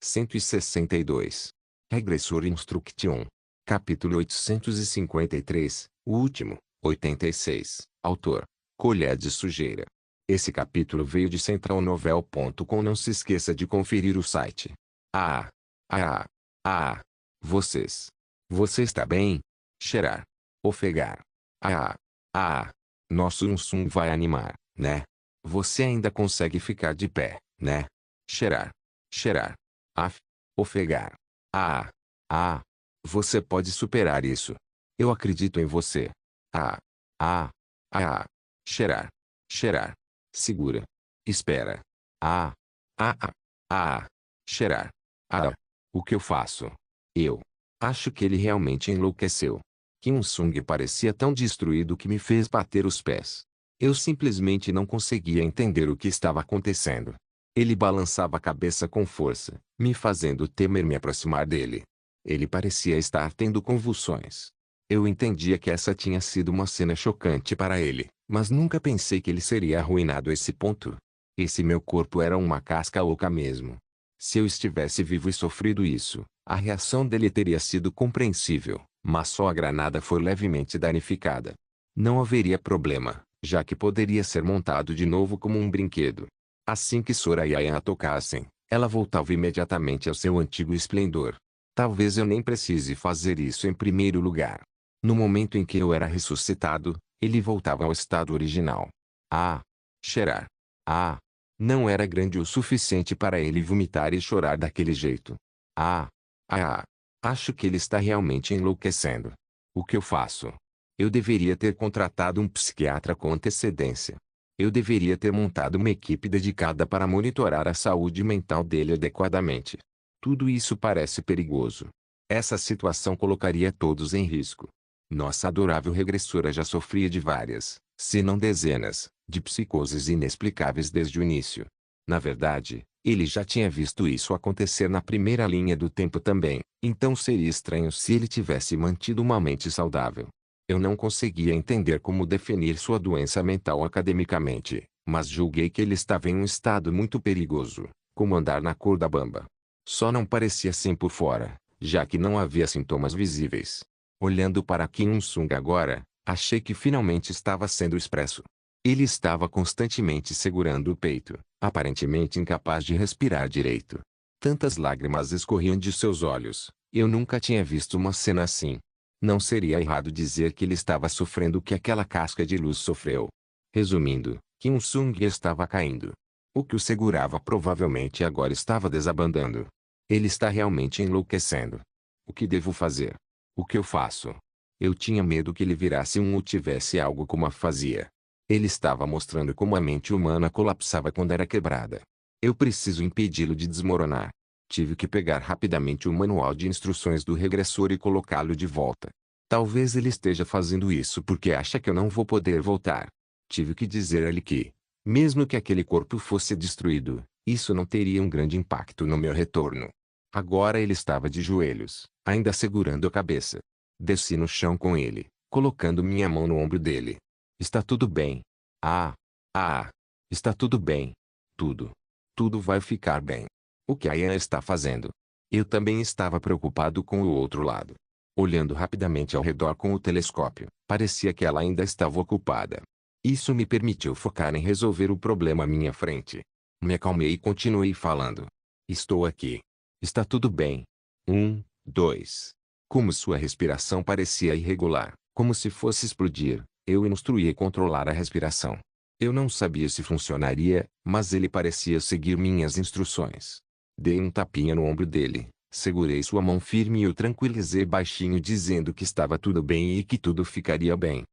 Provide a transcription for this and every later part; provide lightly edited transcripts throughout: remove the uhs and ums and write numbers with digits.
162. Regressor Instruction. Capítulo 853, o último, 86. Autor: Colher de Sujeira. Esse capítulo veio de centralnovel.com. Não se esqueça de conferir o site. Vocês. Você está bem? Cheirar. Ofegar. Nosso Unsum vai animar, né? Você ainda consegue ficar de pé, né? Cheirar. Ofegar. Você pode superar isso. Eu acredito em você. Cheirar. Segura. Espera. Cheirar. O que eu faço? Eu acho que ele realmente enlouqueceu. Kim Sung parecia tão destruído que me fez bater os pés. Eu simplesmente não conseguia entender o que estava acontecendo. Ele balançava a cabeça com força, me fazendo temer me aproximar dele. Ele parecia estar tendo convulsões. Eu entendia que essa tinha sido uma cena chocante para ele, mas nunca pensei que ele seria arruinado a esse ponto. Esse meu corpo era uma casca oca mesmo. Se eu estivesse vivo e sofrido isso, a reação dele teria sido compreensível, mas só a granada foi levemente danificada. Não haveria problema, já que poderia ser montado de novo como um brinquedo. Assim que Soraya a tocassem, ela voltava imediatamente ao seu antigo esplendor. Talvez eu nem precise fazer isso em primeiro lugar. No momento em que eu era ressuscitado, ele voltava ao estado original. Cheirar. Não era grande o suficiente para ele vomitar e chorar daquele jeito. Acho que ele está realmente enlouquecendo. O que eu faço? Eu deveria ter contratado um psiquiatra com antecedência. Eu deveria ter montado uma equipe dedicada para monitorar a saúde mental dele adequadamente. Tudo isso parece perigoso. Essa situação colocaria todos em risco. Nossa adorável regressora já sofria de várias, se não dezenas, de psicoses inexplicáveis desde o início. Na verdade, ele já tinha visto isso acontecer na primeira linha do tempo também, então seria estranho se ele tivesse mantido uma mente saudável. Eu não conseguia entender como definir sua doença mental academicamente, mas julguei que ele estava em um estado muito perigoso, como andar na corda bamba. Só não parecia assim por fora, já que não havia sintomas visíveis. Olhando para Kim Sung agora, achei que finalmente estava sendo expresso. Ele estava constantemente segurando o peito, aparentemente incapaz de respirar direito. Tantas lágrimas escorriam de seus olhos, eu nunca tinha visto uma cena assim. Não seria errado dizer que ele estava sofrendo o que aquela casca de luz sofreu. Resumindo, Kim Sung estava caindo. O que o segurava provavelmente agora estava desabandando. Ele está realmente enlouquecendo. O que devo fazer? O que eu faço? Eu tinha medo que ele virasse ou tivesse algo como afasia. Ele estava mostrando como a mente humana colapsava quando era quebrada. Eu preciso impedi-lo de desmoronar. Tive que pegar rapidamente o manual de instruções do regressor e colocá-lo de volta. Talvez ele esteja fazendo isso porque acha que eu não vou poder voltar. Tive que dizer a ele que, mesmo que aquele corpo fosse destruído, isso não teria um grande impacto no meu retorno. Agora ele estava de joelhos, ainda segurando a cabeça. Desci no chão com ele, colocando minha mão no ombro dele. Está tudo bem. Está tudo bem. Tudo vai ficar bem. O que a Ian está fazendo? Eu também estava preocupado com o outro lado. Olhando rapidamente ao redor com o telescópio, parecia que ela ainda estava ocupada. Isso me permitiu focar em resolver o problema à minha frente. Me acalmei e continuei falando. Estou aqui. Está tudo bem. 1, 2. Como sua respiração parecia irregular, como se fosse explodir, eu instruí a controlar a respiração. Eu não sabia se funcionaria, mas ele parecia seguir minhas instruções. Dei um tapinha no ombro dele, segurei sua mão firme e o tranquilizei baixinho dizendo que estava tudo bem e que tudo ficaria bem.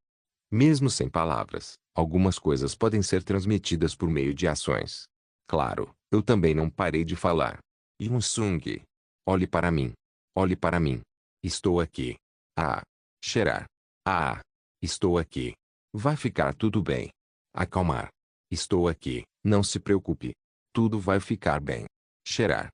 Mesmo sem palavras, algumas coisas podem ser transmitidas por meio de ações. Claro, eu também não parei de falar. Yun-sung, olhe para mim. Olhe para mim. Estou aqui. Cheirar. Estou aqui. Vai ficar tudo bem. Acalmar. Estou aqui, não se preocupe. Tudo vai ficar bem. Cheirar.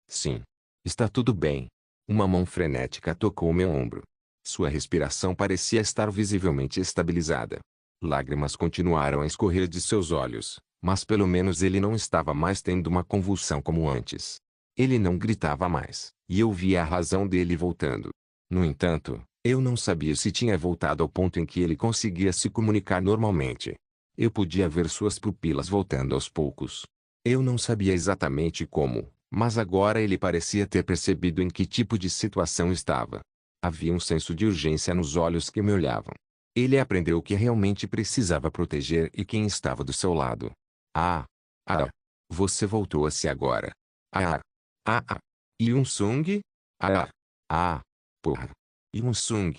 Sim. Está tudo bem. Uma mão frenética tocou meu ombro. Sua respiração parecia estar visivelmente estabilizada. Lágrimas continuaram a escorrer de seus olhos, Mas pelo menos ele não estava mais tendo uma convulsão como antes. Ele não gritava mais, e eu via a razão dele voltando. No entanto, eu não sabia se tinha voltado ao ponto em que ele conseguia se comunicar normalmente. Eu podia ver suas pupilas voltando aos poucos. Eu não sabia exatamente como, mas agora ele parecia ter percebido em que tipo de situação estava. Havia um senso de urgência nos olhos que me olhavam. Ele aprendeu o que realmente precisava proteger e quem estava do seu lado. Ah! Ah! Você voltou-se agora. Ah! Ah! Ah! Yun-sung? Ah! Ah! Porra! Yun-sung?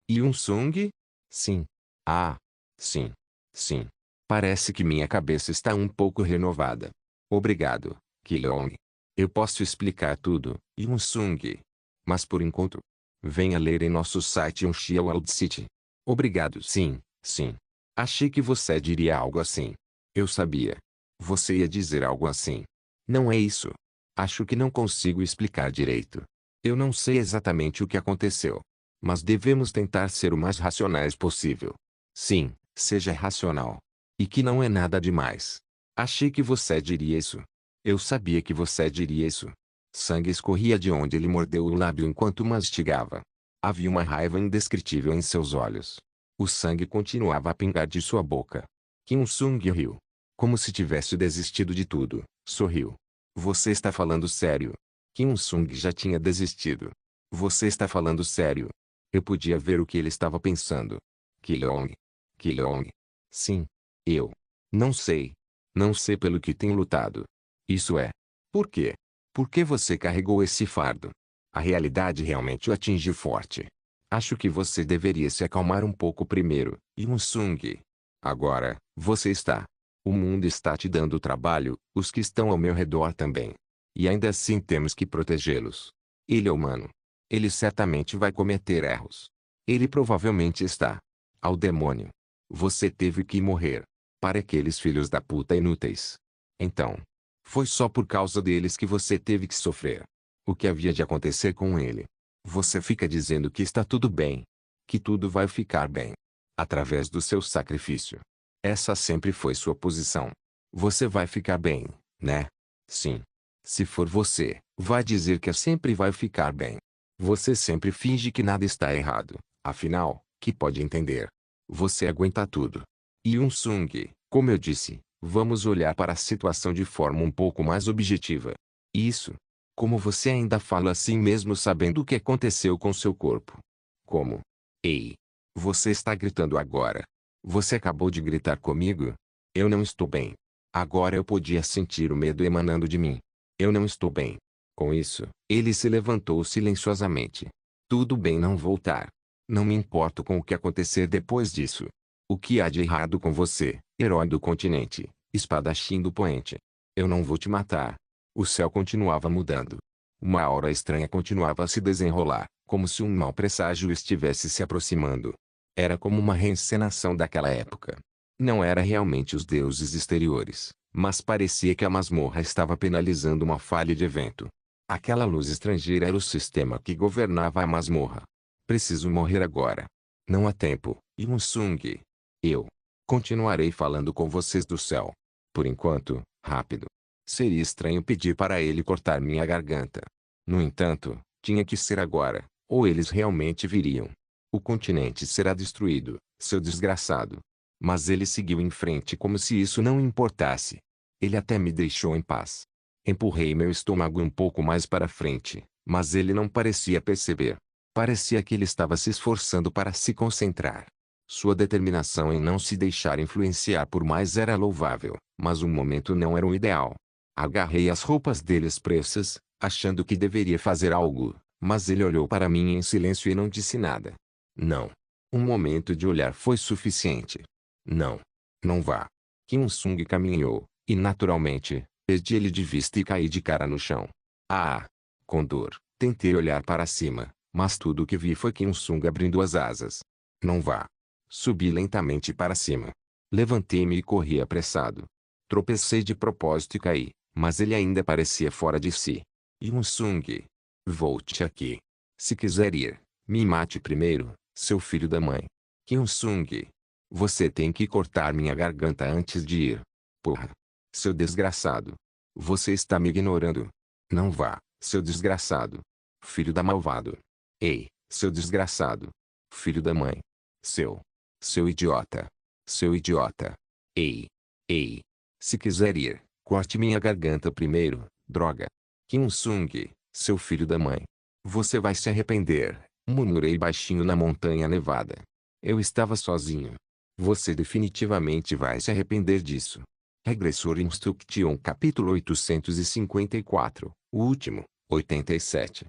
Yun-sung? Sim. Ah! Sim. Sim. Parece que minha cabeça está um pouco renovada. Obrigado, Ki-long. Eu posso explicar tudo, Yun-sung. Mas por enquanto, venha ler em nosso site Yunxia World City. Obrigado. Sim, sim. Achei que você diria algo assim. Eu sabia. Você ia dizer algo assim. Não é isso. Acho que não consigo explicar direito. Eu não sei exatamente o que aconteceu. Mas devemos tentar ser o mais racionais possível. Sim, seja racional. E que não é nada demais. Achei que você diria isso. Eu sabia que você diria isso. Sangue escorria de onde ele mordeu o lábio enquanto mastigava. Havia uma raiva indescritível em seus olhos. O sangue continuava a pingar de sua boca. Kim Sung riu. Como se tivesse desistido de tudo, sorriu. Você está falando sério? Kim Sung já tinha desistido. Você está falando sério? Eu podia ver o que ele estava pensando. Ki-long. Ki-long. Sim. Eu. Não sei. Não sei pelo que tenho lutado. Isso é. Por quê? Por que você carregou esse fardo? A realidade realmente o atingiu forte. Acho que você deveria se acalmar um pouco primeiro, Yun-sung. Agora, você está. O mundo está te dando trabalho, os que estão ao meu redor também. E ainda assim temos que protegê-los. Ele é humano. Ele certamente vai cometer erros. Ele provavelmente está. Ao demônio. Você teve que morrer. Para aqueles filhos da puta inúteis. Então. Foi só por causa deles que você teve que sofrer. O que havia de acontecer com ele? Você fica dizendo que está tudo bem. Que tudo vai ficar bem. Através do seu sacrifício. Essa sempre foi sua posição. Você vai ficar bem, né? Sim. Se for você, vai dizer que sempre vai ficar bem. Você sempre finge que nada está errado. Afinal, que pode entender? Você aguenta tudo. Yun-sung, como eu disse, vamos olhar para a situação de forma um pouco mais objetiva. Isso. Como você ainda fala assim mesmo sabendo o que aconteceu com seu corpo? Como? Ei! Você está gritando agora. Você acabou de gritar comigo? Eu não estou bem. Agora eu podia sentir o medo emanando de mim. Eu não estou bem. Com isso, ele se levantou silenciosamente. Tudo bem não voltar. Não me importo com o que acontecer depois disso. O que há de errado com você, herói do continente, espadachim do poente? Eu não vou te matar. O céu continuava mudando. Uma aura estranha continuava a se desenrolar, como se um mau presságio estivesse se aproximando. Era como uma reencenação daquela época. Não era realmente os deuses exteriores, mas parecia que a masmorra estava penalizando uma falha de evento. Aquela luz estrangeira era o sistema que governava a masmorra. Preciso morrer agora. Não há tempo, Yun-sung. Eu continuarei falando com vocês do céu. Por enquanto, rápido. Seria estranho pedir para ele cortar minha garganta. No entanto, tinha que ser agora, ou eles realmente viriam. O continente será destruído, seu desgraçado. Mas ele seguiu em frente como se isso não importasse. Ele até me deixou em paz. Empurrei meu estômago um pouco mais para frente, mas ele não parecia perceber. Parecia que ele estava se esforçando para se concentrar. Sua determinação em não se deixar influenciar por mais era louvável, mas o momento não era o ideal. Agarrei as roupas dele expressas, achando que deveria fazer algo, mas ele olhou para mim em silêncio e não disse nada. Não. Um momento de olhar foi suficiente. Não. Não vá. Kim Sung caminhou, e naturalmente, perdi ele de vista e caí de cara no chão. Ah! Com dor, tentei olhar para cima, mas tudo o que vi foi Kim Sung abrindo as asas. Não vá. Subi lentamente para cima. Levantei-me e corri apressado. Tropecei de propósito e caí, mas ele ainda parecia fora de si. Yun-sung. Volte aqui. Se quiser ir, me mate primeiro, seu filho da mãe. Kyun-sung. Você tem que cortar minha garganta antes de ir. Porra. Seu desgraçado. Você está me ignorando. Não vá, seu desgraçado. Filho da malvado. Ei, seu desgraçado. Filho da mãe. Seu idiota. Seu idiota. Ei. Ei. Se quiser ir, corte minha garganta primeiro, droga. Kim Sung, seu filho da mãe. Você vai se arrepender, murmurei baixinho na montanha nevada. Eu estava sozinho. Você definitivamente vai se arrepender disso. Regressor Instruction capítulo 854, o último, 87.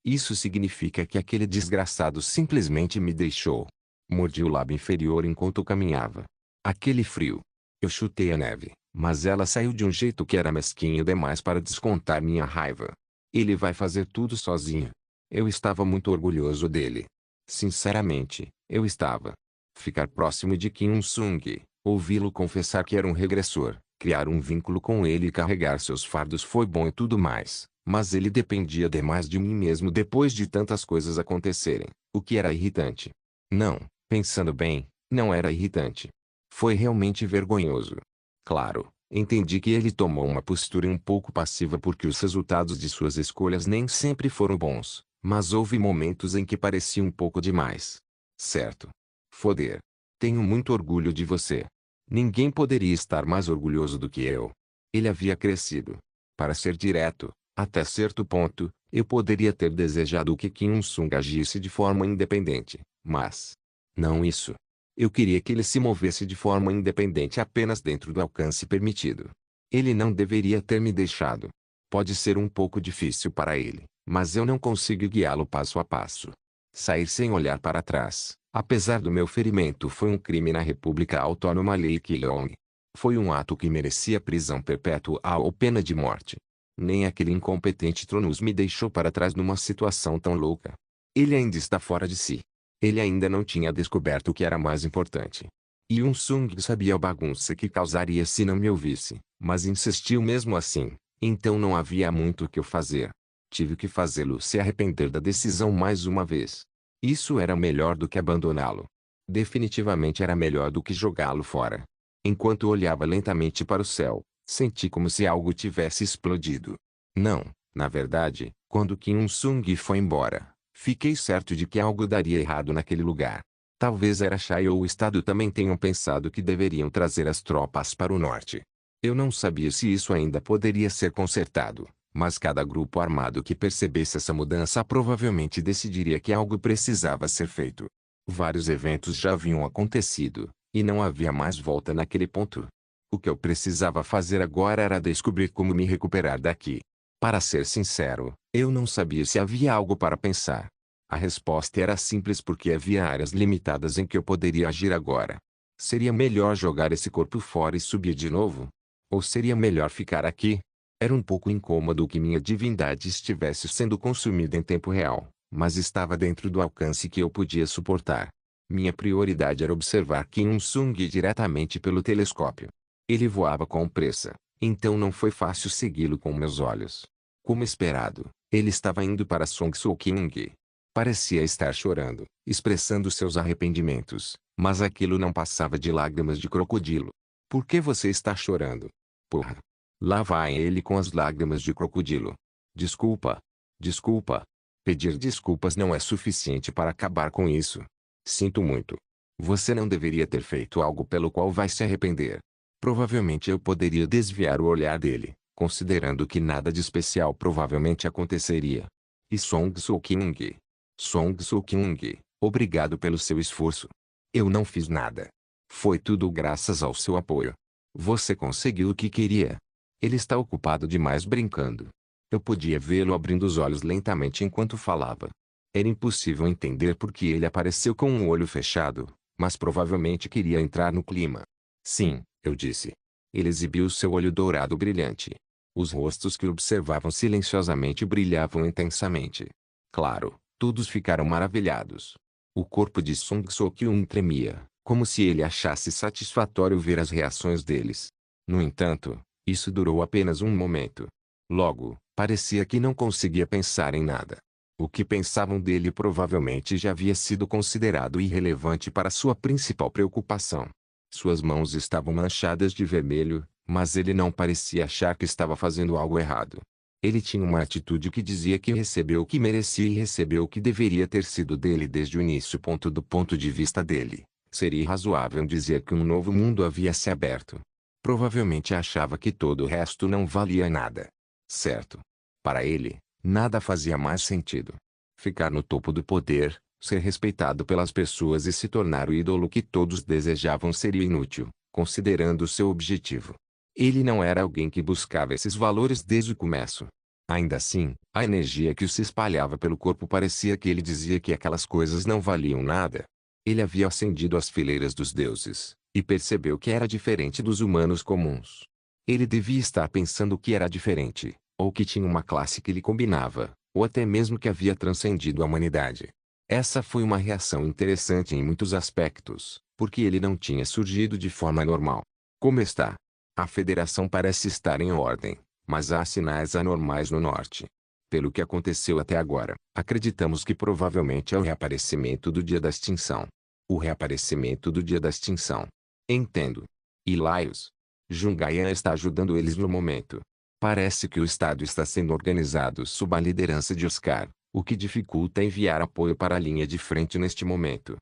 Isso significa que aquele desgraçado simplesmente me deixou. Mordi o lábio inferior enquanto caminhava. Aquele frio. Eu chutei a neve, mas ela saiu de um jeito que era mesquinho demais para descontar minha raiva. Ele vai fazer tudo sozinho. Eu estava muito orgulhoso dele. Sinceramente, eu estava. Ficar próximo de Kim Sung, ouvi-lo confessar que era um regressor, criar um vínculo com ele e carregar seus fardos foi bom e tudo mais, mas ele dependia demais de mim mesmo depois de tantas coisas acontecerem, o que era irritante. Não, pensando bem, não era irritante. Foi realmente vergonhoso. Claro, entendi que ele tomou uma postura um pouco passiva porque os resultados de suas escolhas nem sempre foram bons, mas houve momentos em que parecia um pouco demais. Certo. Foder. Tenho muito orgulho de você. Ninguém poderia estar mais orgulhoso do que eu. Ele havia crescido. Para ser direto, até certo ponto, eu poderia ter desejado que Kim Sung agisse de forma independente, mas não isso. Eu queria que ele se movesse de forma independente apenas dentro do alcance permitido. Ele não deveria ter me deixado. Pode ser um pouco difícil para ele, mas eu não consigo guiá-lo passo a passo. Sair sem olhar para trás, apesar do meu ferimento, foi um crime na República Autônoma Lei Keelong. Foi um ato que merecia prisão perpétua ou pena de morte. Nem aquele incompetente Tronus me deixou para trás numa situação tão louca. Ele ainda está fora de si. Ele ainda não tinha descoberto o que era mais importante. Yun Sung sabia a bagunça que causaria se não me ouvisse, mas insistiu mesmo assim, então não havia muito o que eu fazer. Tive que fazê-lo se arrepender da decisão mais uma vez. Isso era melhor do que abandoná-lo. Definitivamente era melhor do que jogá-lo fora. Enquanto olhava lentamente para o céu, senti como se algo tivesse explodido. Não, na verdade, quando Kim Sung foi embora, fiquei certo de que algo daria errado naquele lugar. Talvez era Shai ou o Estado também tenham pensado que deveriam trazer as tropas para o norte. Eu não sabia se isso ainda poderia ser consertado, mas cada grupo armado que percebesse essa mudança provavelmente decidiria que algo precisava ser feito. Vários eventos já haviam acontecido, e não havia mais volta naquele ponto. O que eu precisava fazer agora era descobrir como me recuperar daqui. Para ser sincero, eu não sabia se havia algo para pensar. A resposta era simples porque havia áreas limitadas em que eu poderia agir agora. Seria melhor jogar esse corpo fora e subir de novo? Ou seria melhor ficar aqui? Era um pouco incômodo que minha divindade estivesse sendo consumida em tempo real, mas estava dentro do alcance que eu podia suportar. Minha prioridade era observar Kim Sung diretamente pelo telescópio. Ele voava com pressa, então não foi fácil segui-lo com meus olhos. Como esperado, ele estava indo para Song Soo Kyung. Parecia estar chorando, expressando seus arrependimentos, mas aquilo não passava de lágrimas de crocodilo. Por que você está chorando? Porra! Lá vai ele com as lágrimas de crocodilo. Desculpa. Desculpa. Pedir desculpas não é suficiente para acabar com isso. Sinto muito. Você não deveria ter feito algo pelo qual vai se arrepender. Provavelmente eu poderia desviar o olhar dele, considerando que nada de especial provavelmente aconteceria. E Song Soo Kyung. Song Soo Kyung, obrigado pelo seu esforço. Eu não fiz nada. Foi tudo graças ao seu apoio. Você conseguiu o que queria. Ele está ocupado demais brincando. Eu podia vê-lo abrindo os olhos lentamente enquanto falava. Era impossível entender por que ele apareceu com um olho fechado, mas provavelmente queria entrar no clima. Sim, eu disse. Ele exibiu seu olho dourado brilhante. Os rostos que observavam silenciosamente brilhavam intensamente. Claro, todos ficaram maravilhados. O corpo de Song Soo Kyung tremia, como se ele achasse satisfatório ver as reações deles. No entanto, isso durou apenas um momento. Logo, parecia que não conseguia pensar em nada. O que pensavam dele provavelmente já havia sido considerado irrelevante para sua principal preocupação. Suas mãos estavam manchadas de vermelho, Mas ele não parecia achar que estava fazendo algo errado. Ele tinha uma atitude que dizia que recebeu o que merecia e recebeu o que deveria ter sido dele desde o início. Do ponto de vista dele, seria razoável dizer que um novo mundo havia se aberto. Provavelmente achava que todo o resto não valia nada. Certo. Para ele, nada fazia mais sentido. Ficar no topo do poder, ser respeitado pelas pessoas e se tornar o ídolo que todos desejavam seria inútil, considerando seu objetivo. Ele não era alguém que buscava esses valores desde o começo. Ainda assim, a energia que se espalhava pelo corpo parecia que ele dizia que aquelas coisas não valiam nada. Ele havia ascendido às fileiras dos deuses, e percebeu que era diferente dos humanos comuns. Ele devia estar pensando que era diferente, ou que tinha uma classe que lhe combinava, ou até mesmo que havia transcendido a humanidade. Essa foi uma reação interessante em muitos aspectos, porque ele não tinha surgido de forma normal. Como está? A federação parece estar em ordem, mas há sinais anormais no norte. Pelo que aconteceu até agora, acreditamos que provavelmente é o reaparecimento do dia da extinção. O reaparecimento do dia da extinção. Entendo. E Laios? Jungaian está ajudando eles no momento. Parece que o Estado está sendo organizado sob a liderança de Oscar, o que dificulta enviar apoio para a linha de frente neste momento.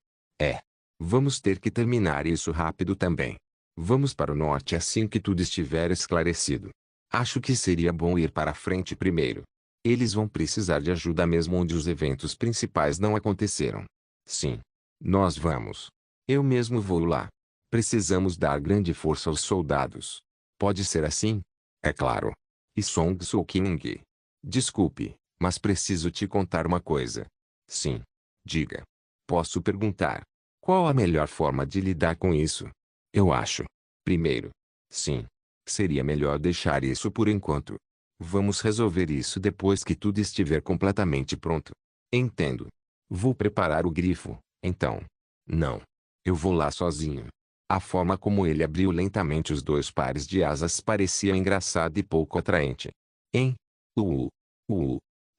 Vamos ter que terminar isso rápido também. Vamos para o norte assim que tudo estiver esclarecido. Acho que seria bom ir para a frente primeiro. Eles vão precisar de ajuda mesmo onde os eventos principais não aconteceram. Sim. Nós vamos. Eu mesmo vou lá. Precisamos dar grande força aos soldados. Pode ser assim? É claro. E Song Soo King. Desculpe, mas preciso te contar uma coisa. Sim. Diga. Posso perguntar. Qual a melhor forma de lidar com isso? Eu acho. Primeiro. Sim. Seria melhor deixar isso por enquanto. Vamos resolver isso depois que tudo estiver completamente pronto. Entendo. Vou preparar o grifo, então. Não. Eu vou lá sozinho. A forma como ele abriu lentamente os dois pares de asas parecia engraçada e pouco atraente. Hein? Uh.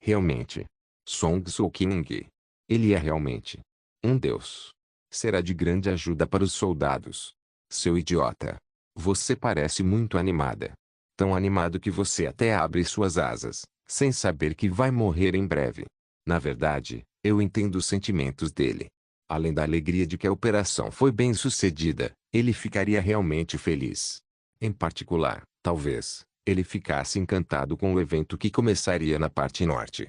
Realmente. Song Soo King. Ele é realmente um deus. Será de grande ajuda para os soldados. Seu idiota. Você parece muito animada. Tão animado que você até abre suas asas, sem saber que vai morrer em breve. Na verdade, eu entendo os sentimentos dele. Além da alegria de que a operação foi bem sucedida, ele ficaria realmente feliz. Em particular, talvez, ele ficasse encantado com o evento que começaria na parte norte.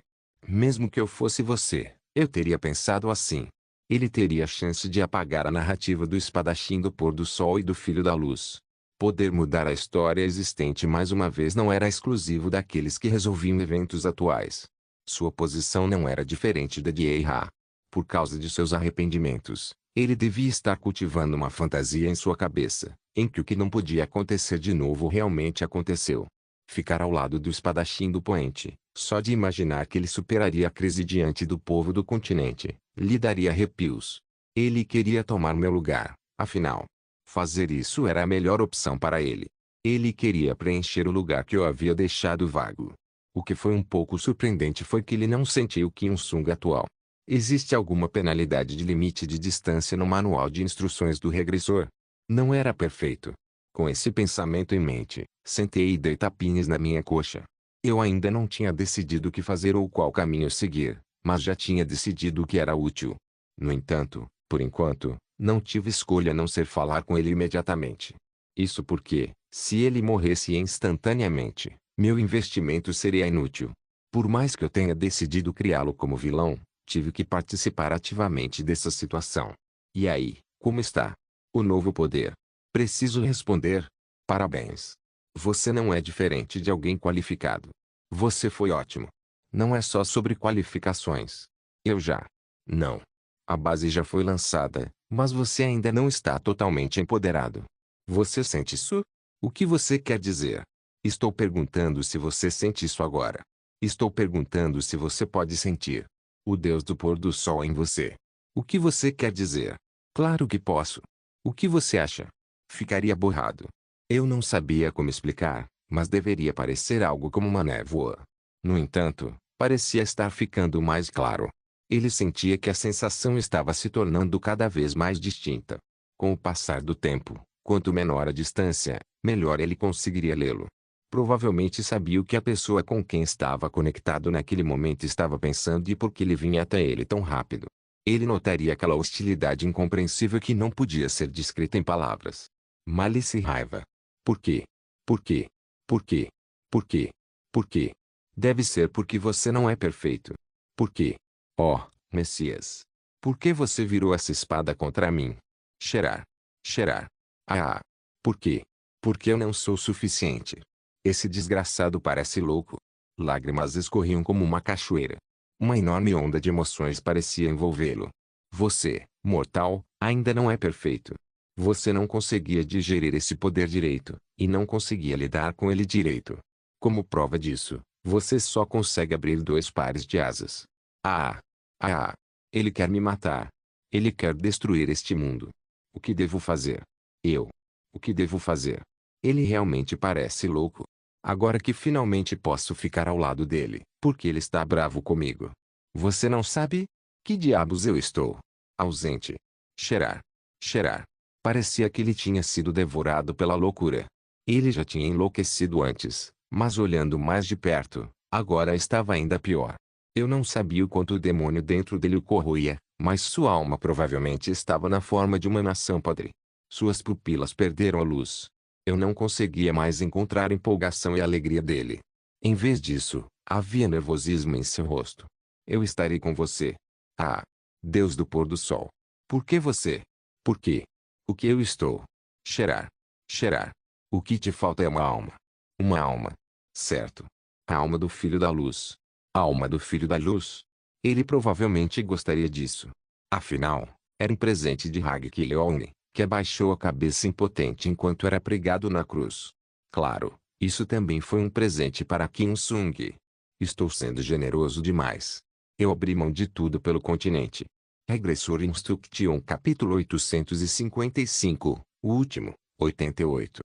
Mesmo que eu fosse você, eu teria pensado assim. Ele teria a chance de apagar a narrativa do espadachim do pôr do sol e do filho da luz. Poder mudar a história existente mais uma vez não era exclusivo daqueles que resolviam eventos atuais. Sua posição não era diferente da de Eira. Por causa de seus arrependimentos, ele devia estar cultivando uma fantasia em sua cabeça, em que o que não podia acontecer de novo realmente aconteceu. Ficar ao lado do espadachim do poente, só de imaginar que ele superaria a crise diante do povo do continente, lhe daria arrepios. Ele queria tomar meu lugar, afinal. Fazer isso era a melhor opção para ele. Ele queria preencher o lugar que eu havia deixado vago. O que foi um pouco surpreendente foi que ele não sentiu o Kim Sung atual. Existe alguma penalidade de limite de distância no manual de instruções do regressor? Não era perfeito. Com esse pensamento em mente, sentei e dei tapinhas na minha coxa. Eu ainda não tinha decidido o que fazer ou qual caminho seguir, mas já tinha decidido o que era útil. No entanto, por enquanto, não tive escolha a não ser falar com ele imediatamente. Isso porque, se ele morresse instantaneamente, meu investimento seria inútil. Por mais que eu tenha decidido criá-lo como vilão, tive que participar ativamente dessa situação. E aí, como está? O novo poder. Preciso responder. Parabéns. Você não é diferente de alguém qualificado. Você foi ótimo. Não é só sobre qualificações. Eu já. Não. A base já foi lançada, mas você ainda não está totalmente empoderado. Você sente isso? O que você quer dizer? Estou perguntando se você sente isso agora. Estou perguntando se você pode sentir o Deus do pôr do sol em você. O que você quer dizer? Claro que posso. O que você acha? Ficaria borrado. Eu não sabia como explicar, mas deveria parecer algo como uma névoa. No entanto, parecia estar ficando mais claro. Ele sentia que a sensação estava se tornando cada vez mais distinta. Com o passar do tempo, quanto menor a distância, melhor ele conseguiria lê-lo. Provavelmente sabia o que a pessoa com quem estava conectado naquele momento estava pensando e por que ele vinha até ele tão rápido. Ele notaria aquela hostilidade incompreensível que não podia ser descrita em palavras. Malícia e raiva. Por quê? Por quê? Por quê? Por quê? Por quê? Deve ser porque você não é perfeito. Por quê? Oh, Messias. Por que você virou essa espada contra mim? Cheirar. Cheirar. Ah! Por quê? Porque eu não sou suficiente. Esse desgraçado parece louco. Lágrimas escorriam como uma cachoeira. Uma enorme onda de emoções parecia envolvê-lo. Você, mortal, ainda não é perfeito. Você não conseguia digerir esse poder direito, e não conseguia lidar com ele direito. Como prova disso, você só consegue abrir 2 pares de asas. Ah! Ah! Ele quer me matar. Ele quer destruir este mundo. O que devo fazer? Eu. O que devo fazer? Ele realmente parece louco. Agora que finalmente posso ficar ao lado dele, porque ele está bravo comigo. Você não sabe? Que diabos eu estou? Ausente. Cheirar. Cheirar. Parecia que ele tinha sido devorado pela loucura. Ele já tinha enlouquecido antes, mas olhando mais de perto, agora estava ainda pior. Eu não sabia o quanto o demônio dentro dele o corroía, mas sua alma provavelmente estava na forma de uma maçã podre. Suas pupilas perderam a luz. Eu não conseguia mais encontrar empolgação e alegria dele. Em vez disso, havia nervosismo em seu rosto. Eu estarei com você. Ah! Deus do pôr do sol. Por que você? Por quê? O que eu estou? Cheirar. Cheirar. O que te falta é uma alma. Uma alma. Certo. A alma do filho da luz. A alma do filho da luz. Ele provavelmente gostaria disso. Afinal, era um presente de Hag-Kileone, que abaixou a cabeça impotente enquanto era pregado na cruz. Claro, isso também foi um presente para Kim Sung. Estou sendo generoso demais. Eu abri mão de tudo pelo continente. Regressor Instruction capítulo 855, o último, 88.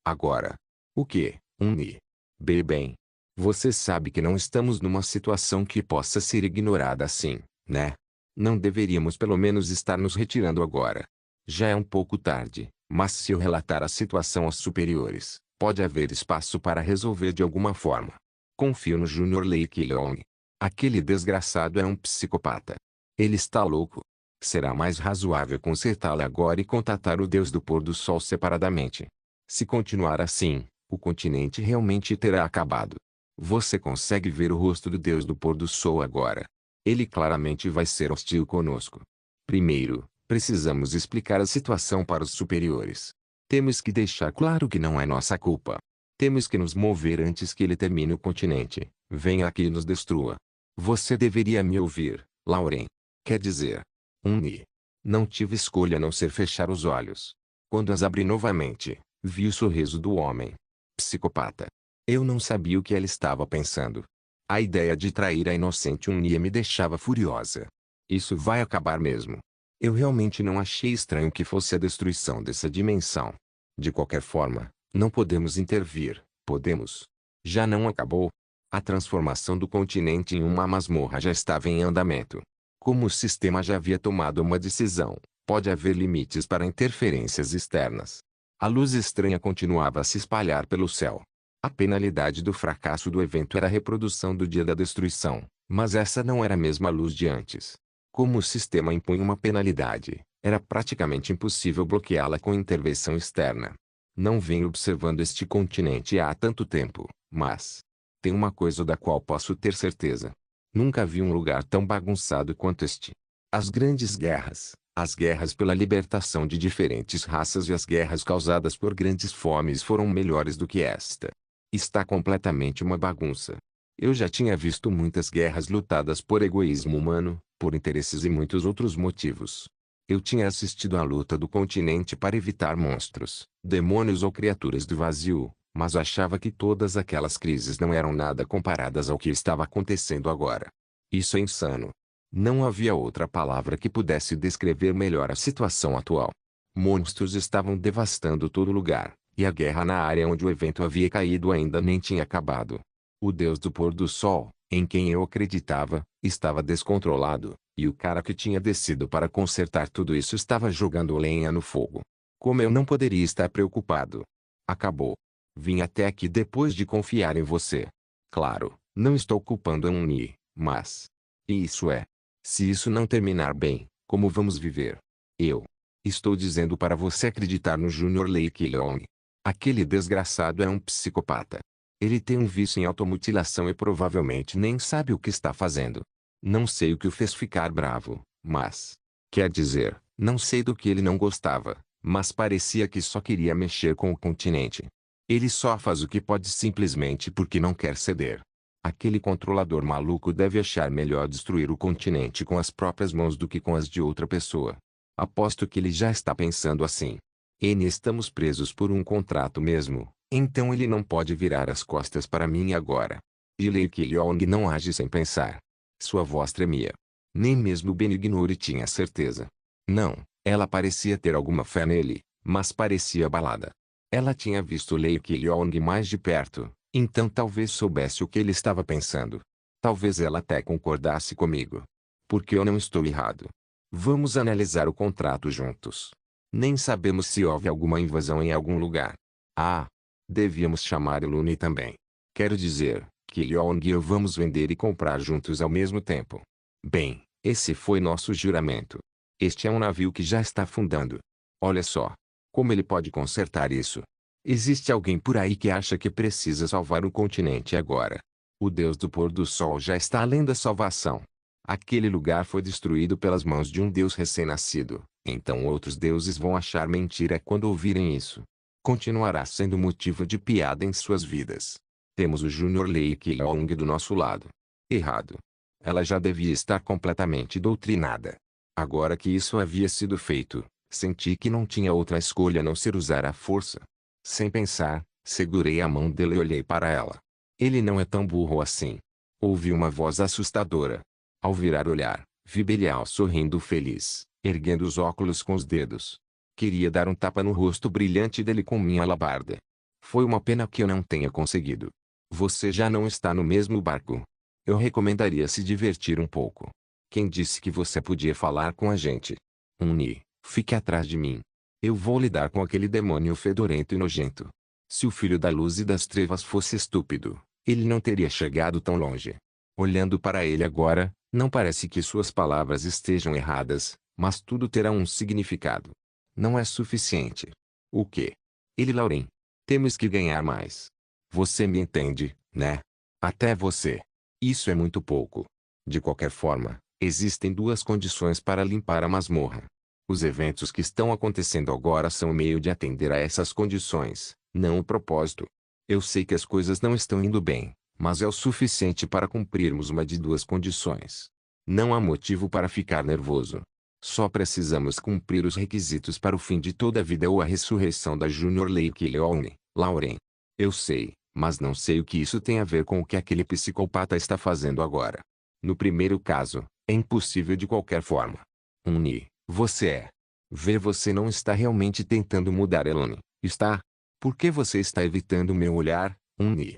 Agora. O que, Uni? Bem. Você sabe que não estamos numa situação que possa ser ignorada assim, né? Não deveríamos pelo menos estar nos retirando agora. Já é um pouco tarde, mas se eu relatar a situação aos superiores, pode haver espaço para resolver de alguma forma. Confio no Jr. Lake Leone. Aquele desgraçado é um psicopata. Ele está louco. Será mais razoável consertá-lo agora e contatar o Deus do pôr do sol separadamente. Se continuar assim, o continente realmente terá acabado. Você consegue ver o rosto do Deus do pôr do sol agora. Ele claramente vai ser hostil conosco. Primeiro, precisamos explicar a situação para os superiores. Temos que deixar claro que não é nossa culpa. Temos que nos mover antes que ele termine o continente. Venha aqui e nos destrua. Você deveria me ouvir, Lauren. Quer dizer, Uni. Não tive escolha a não ser fechar os olhos. Quando as abri novamente, vi o sorriso do homem. Psicopata. Eu não sabia o que ela estava pensando. A ideia de trair a inocente Unia me deixava furiosa. Isso vai acabar mesmo. Eu realmente não achei estranho que fosse a destruição dessa dimensão. De qualquer forma, não podemos intervir, podemos? Já não acabou? A transformação do continente em uma masmorra já estava em andamento. Como o sistema já havia tomado uma decisão, pode haver limites para interferências externas. A luz estranha continuava a se espalhar pelo céu. A penalidade do fracasso do evento era a reprodução do dia da destruição, mas essa não era a mesma luz de antes. Como o sistema impunha uma penalidade, era praticamente impossível bloqueá-la com intervenção externa. Não venho observando este continente há tanto tempo, mas tem uma coisa da qual posso ter certeza. Nunca vi um lugar tão bagunçado quanto este. As grandes guerras, as guerras pela libertação de diferentes raças e as guerras causadas por grandes fomes foram melhores do que esta. Está completamente uma bagunça. Eu já tinha visto muitas guerras lutadas por egoísmo humano, por interesses e muitos outros motivos. Eu tinha assistido à luta do continente para evitar monstros, demônios ou criaturas do vazio, mas achava que todas aquelas crises não eram nada comparadas ao que estava acontecendo agora. Isso é insano. Não havia outra palavra que pudesse descrever melhor a situação atual. Monstros estavam devastando todo lugar, e a guerra na área onde o evento havia caído ainda nem tinha acabado. O Deus do pôr do sol, em quem eu acreditava, estava descontrolado, e o cara que tinha descido para consertar tudo isso estava jogando lenha no fogo. Como eu não poderia estar preocupado? Acabou. Vim até aqui depois de confiar em você. Claro, não estou culpando a Uni, mas... E isso é. Se isso não terminar bem, como vamos viver? Eu estou dizendo para você acreditar no Jr. Lee Ki-leong. Aquele desgraçado é um psicopata. Ele tem um vício em automutilação e provavelmente nem sabe o que está fazendo. Não sei o que o fez ficar bravo, mas... Quer dizer, não sei do que ele não gostava, mas parecia que só queria mexer com o continente. Ele só faz o que pode simplesmente porque não quer ceder. Aquele controlador maluco deve achar melhor destruir o continente com as próprias mãos do que com as de outra pessoa. Aposto que ele já está pensando assim. Estamos presos por um contrato mesmo, então ele não pode virar as costas para mim agora. E Lee Ki-leong não age sem pensar. Sua voz tremia. Nem mesmo Benignory tinha certeza. Não, ela parecia ter alguma fé nele, mas parecia abalada. Ela tinha visto Lee Ki-leong mais de perto, então talvez soubesse o que ele estava pensando. Talvez ela até concordasse comigo. Porque eu não estou errado. Vamos analisar o contrato juntos. Nem sabemos se houve alguma invasão em algum lugar. Ah, devíamos chamar Elune também. Quero dizer, Ki-leong e eu vamos vender e comprar juntos ao mesmo tempo. Bem, esse foi nosso juramento. Este é um navio que já está afundando. Olha só. Como ele pode consertar isso? Existe alguém por aí que acha que precisa salvar o continente agora. O Deus do pôr do sol já está além da salvação. Aquele lugar foi destruído pelas mãos de um Deus recém-nascido, então outros deuses vão achar mentira quando ouvirem isso. Continuará sendo motivo de piada em suas vidas. Temos o Jr. Lee Ki-leong do nosso lado. Errado. Ela já devia estar completamente doutrinada. Agora que isso havia sido feito, senti que não tinha outra escolha a não ser usar a força. Sem pensar, segurei a mão dele e olhei para ela. Ele não é tão burro assim. Ouvi uma voz assustadora. Ao virar olhar, vi Belial sorrindo feliz, erguendo os óculos com os dedos. Queria dar um tapa no rosto brilhante dele com minha alabarda. Foi uma pena que eu não tenha conseguido. Você já não está no mesmo barco. Eu recomendaria se divertir um pouco. Quem disse que você podia falar com a gente? Uni, fique atrás de mim. Eu vou lidar com aquele demônio fedorento e nojento. Se o filho da luz e das trevas fosse estúpido, ele não teria chegado tão longe. Olhando para ele agora, não parece que suas palavras estejam erradas, mas tudo terá um significado. Não é suficiente. O quê? Ele Lauren. Temos que ganhar mais. Você me entende, né? Até você. Isso é muito pouco. De qualquer forma, existem duas condições para limpar a masmorra. Os eventos que estão acontecendo agora são o meio de atender a essas condições, não o propósito. Eu sei que as coisas não estão indo bem, mas é o suficiente para cumprirmos uma de duas condições. Não há motivo para ficar nervoso. Só precisamos cumprir os requisitos para o fim de toda a vida ou a ressurreição da Jr. Lee Ki-leong, Lauren. Eu sei, mas não sei o que isso tem a ver com o que aquele psicopata está fazendo agora. No primeiro caso, é impossível de qualquer forma. Uni, você é. Você não está realmente tentando mudar Elane, está? Por que você está evitando meu olhar, Uni?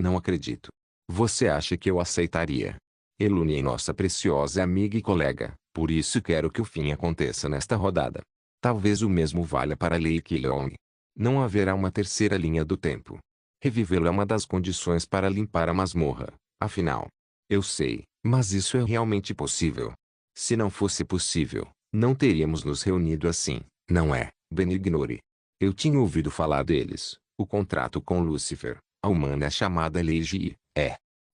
Não acredito. Você acha que eu aceitaria? Elune é nossa preciosa amiga e colega, por isso quero que o fim aconteça nesta rodada. Talvez o mesmo valha para Lee Ki-leong. Não haverá uma terceira linha do tempo. Revivê-lo é uma das condições para limpar a masmorra, afinal. Eu sei, mas isso é realmente possível. Se não fosse possível, não teríamos nos reunido assim, não é, Benignory? Eu tinha ouvido falar deles, o contrato com Lúcifer, a humana chamada Lei Ji,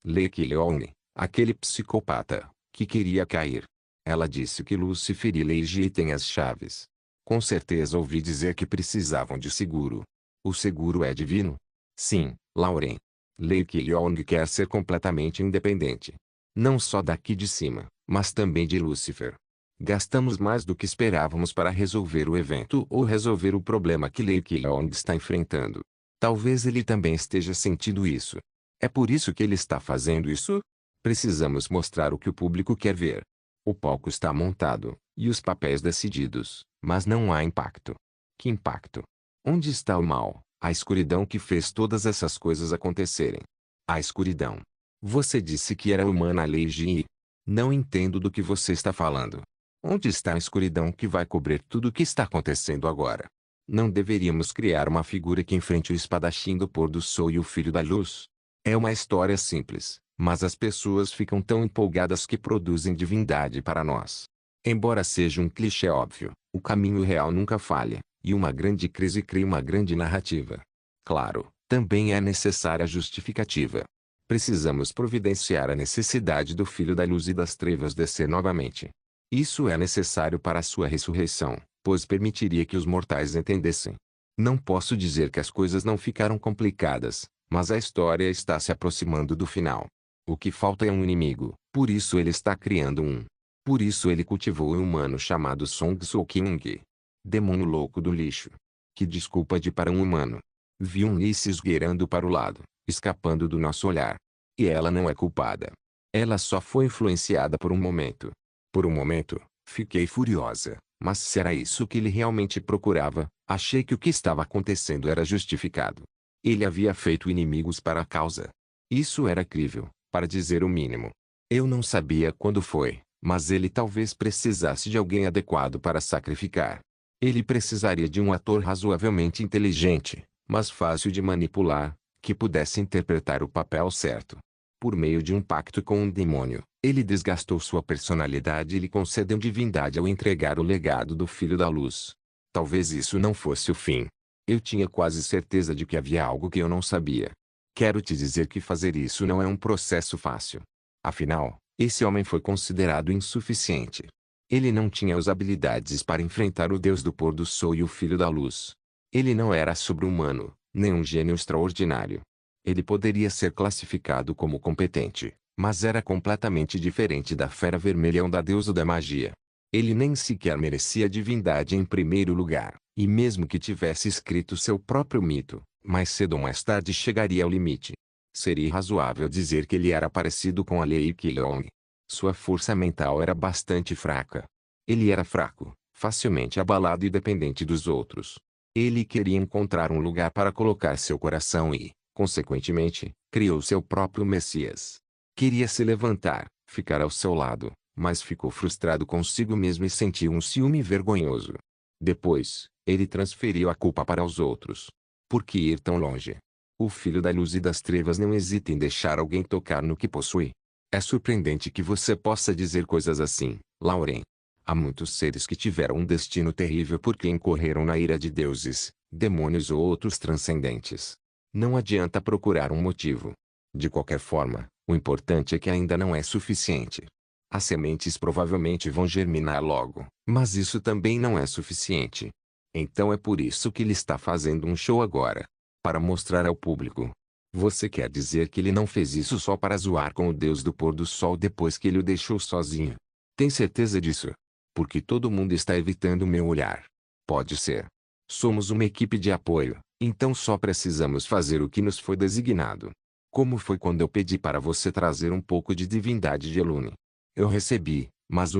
Lee Ki-leong, aquele psicopata, que queria cair. Ela disse que Lúcifer e Lei Ji têm as chaves. Com certeza ouvi dizer que precisavam de seguro. O seguro é divino? Sim, Lauren. Lee Ki-leong quer ser completamente independente. Não só daqui de cima, mas também de Lúcifer. Gastamos mais do que esperávamos para resolver o evento ou resolver o problema que Lee Ki-leong está enfrentando. Talvez ele também esteja sentindo isso. É por isso que ele está fazendo isso? Precisamos mostrar o que o público quer ver. O palco está montado, e os papéis decididos, mas não há impacto. Que impacto? Onde está o mal, a escuridão que fez todas essas coisas acontecerem? A escuridão. Você disse que era humana a Lei Ji. Não entendo do que você está falando. Onde está a escuridão que vai cobrir tudo o que está acontecendo agora? Não deveríamos criar uma figura que enfrente o espadachim do pôr do sol e o filho da luz? É uma história simples, mas as pessoas ficam tão empolgadas que produzem divindade para nós. Embora seja um clichê óbvio, o caminho real nunca falha, e uma grande crise cria uma grande narrativa. Claro, também é necessária a justificativa. Precisamos providenciar a necessidade do Filho da Luz e das Trevas descer novamente. Isso é necessário para a sua ressurreição, pois permitiria que os mortais entendessem. Não posso dizer que as coisas não ficaram complicadas, mas a história está se aproximando do final. O que falta é um inimigo, por isso ele está criando um. Por isso ele cultivou um humano chamado Song Soo King. Demônio louco do lixo. Que desculpa de para um humano. Vi um Lee se esgueirando para o lado, escapando do nosso olhar. E ela não é culpada. Ela só foi influenciada por um momento. Por um momento, fiquei furiosa, mas se era isso que ele realmente procurava, achei que o que estava acontecendo era justificado. Ele havia feito inimigos para a causa. Isso era crível, para dizer o mínimo. Eu não sabia quando foi, mas ele talvez precisasse de alguém adequado para sacrificar. Ele precisaria de um ator razoavelmente inteligente, mas fácil de manipular, que pudesse interpretar o papel certo. Por meio de um pacto com um demônio, ele desgastou sua personalidade e lhe concedeu divindade ao entregar o legado do Filho da Luz. Talvez isso não fosse o fim. Eu tinha quase certeza de que havia algo que eu não sabia. Quero te dizer que fazer isso não é um processo fácil. Afinal, esse homem foi considerado insuficiente. Ele não tinha as habilidades para enfrentar o Deus do pôr do sol e o Filho da Luz. Ele não era sobre-humano, nem um gênio extraordinário. Ele poderia ser classificado como competente, mas era completamente diferente da fera vermelhão da deusa da magia. Ele nem sequer merecia a divindade em primeiro lugar, e mesmo que tivesse escrito seu próprio mito, mais cedo ou mais tarde chegaria ao limite. Seria razoável dizer que ele era parecido com a Lei Keelong. Sua força mental era bastante fraca. Ele era fraco, facilmente abalado e dependente dos outros. Ele queria encontrar um lugar para colocar seu coração e, consequentemente, criou seu próprio Messias. Queria se levantar, ficar ao seu lado, mas ficou frustrado consigo mesmo e sentiu um ciúme vergonhoso. Depois, ele transferiu a culpa para os outros. Por que ir tão longe? O Filho da Luz e das Trevas não hesita em deixar alguém tocar no que possui. É surpreendente que você possa dizer coisas assim, Lauren. Há muitos seres que tiveram um destino terrível porque incorreram na ira de deuses, demônios ou outros transcendentes. Não adianta procurar um motivo. De qualquer forma, o importante é que ainda não é suficiente. As sementes provavelmente vão germinar logo, mas isso também não é suficiente. Então é por isso que ele está fazendo um show agora. Para mostrar ao público. Você quer dizer que ele não fez isso só para zoar com o Deus do pôr do sol depois que ele o deixou sozinho? Tem certeza disso? Porque todo mundo está evitando meu olhar. Pode ser. Somos uma equipe de apoio, então só precisamos fazer o que nos foi designado. Como foi quando eu pedi para você trazer um pouco de divindade de Elune? Eu recebi, mas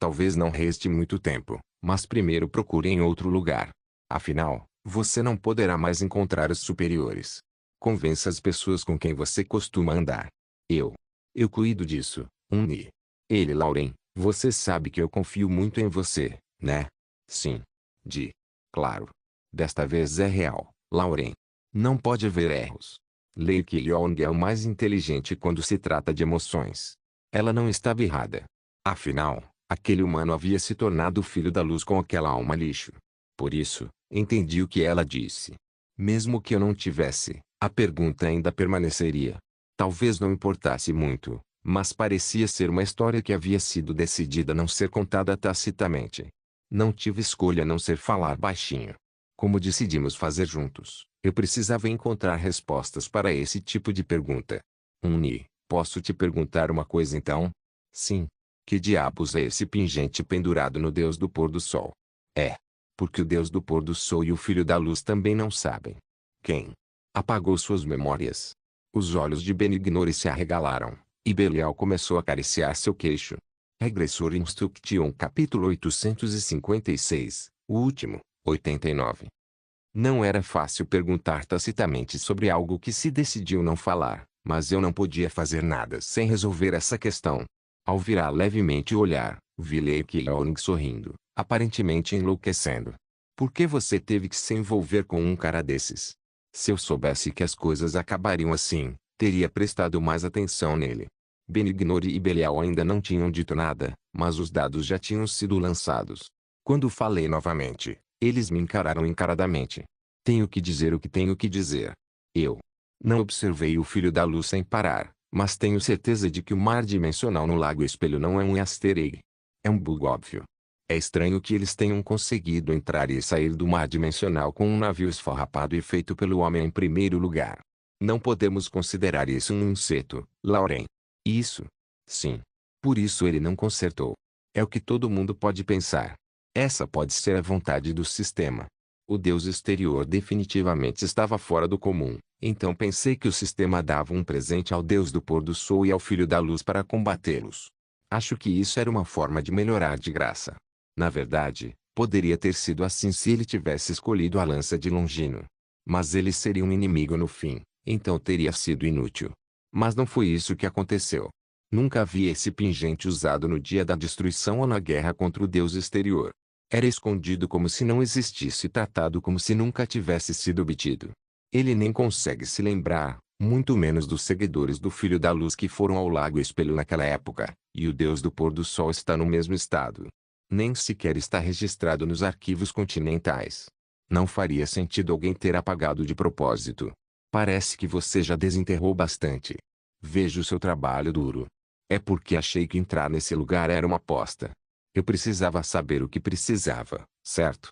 talvez não reste muito tempo, mas primeiro procure em outro lugar. Afinal, você não poderá mais encontrar os superiores. Convença as pessoas com quem você costuma andar. Eu cuido disso, Ele, Lauren, você sabe que eu confio muito em você, né? Sim. Claro. Desta vez é real, Lauren. Não pode haver erros. Lei Keelong é o mais inteligente quando se trata de emoções. Ela não estava errada. Afinal, aquele humano havia se tornado o Filho da Luz com aquela alma lixo. Por isso, entendi o que ela disse. Mesmo que eu não tivesse, a pergunta ainda permaneceria. Talvez não importasse muito, mas parecia ser uma história que havia sido decidida não ser contada tacitamente. Não tive escolha a não ser falar baixinho. Como decidimos fazer juntos, eu precisava encontrar respostas para esse tipo de pergunta. Posso te perguntar uma coisa então? Sim. Que diabos é esse pingente pendurado no Deus do pôr do sol? Porque o Deus do pôr do sol e o Filho da Luz também não sabem. Quem? Apagou suas memórias. Os olhos de Benignore se arregalaram, e Belial começou a acariciar seu queixo. Regressor Instruction capítulo 856, o último, 89. Não era fácil perguntar tacitamente sobre algo que se decidiu não falar, mas eu não podia fazer nada sem resolver essa questão. Ao virar levemente o olhar, vi Lei Keelong sorrindo, aparentemente enlouquecendo. Por que você teve que se envolver com um cara desses? Se eu soubesse que as coisas acabariam assim, teria prestado mais atenção nele. Benignore e Belial ainda não tinham dito nada, mas os dados já tinham sido lançados. Quando falei novamente, eles me encararam encaradamente. Tenho que dizer o que tenho que dizer. Eu não observei o Filho da Luz sem parar, mas tenho certeza de que o mar dimensional no Lago Espelho não é um easter egg. É um bug óbvio. É estranho que eles tenham conseguido entrar e sair do mar dimensional com um navio esfarrapado e feito pelo homem em primeiro lugar. Não podemos considerar isso um inseto, Lauren. Isso? Sim. Por isso ele não consertou. É o que todo mundo pode pensar. Essa pode ser a vontade do sistema. O Deus exterior definitivamente estava fora do comum, então pensei que o sistema dava um presente ao Deus do pôr do sol e ao Filho da Luz para combatê-los. Acho que isso era uma forma de melhorar de graça. Na verdade, poderia ter sido assim se ele tivesse escolhido a lança de Longino. Mas ele seria um inimigo no fim, então teria sido inútil. Mas não foi isso que aconteceu. Nunca vi esse pingente usado no dia da destruição ou na guerra contra o Deus exterior. Era escondido como se não existisse e tratado como se nunca tivesse sido obtido. Ele nem consegue se lembrar, muito menos dos seguidores do Filho da Luz que foram ao Lago Espelho naquela época, e o Deus do pôr do sol está no mesmo estado. Nem sequer está registrado nos arquivos continentais. Não faria sentido alguém ter apagado de propósito. Parece que você já desenterrou bastante. Vejo seu trabalho duro. É porque achei que entrar nesse lugar era uma aposta. Eu precisava saber o que precisava, certo?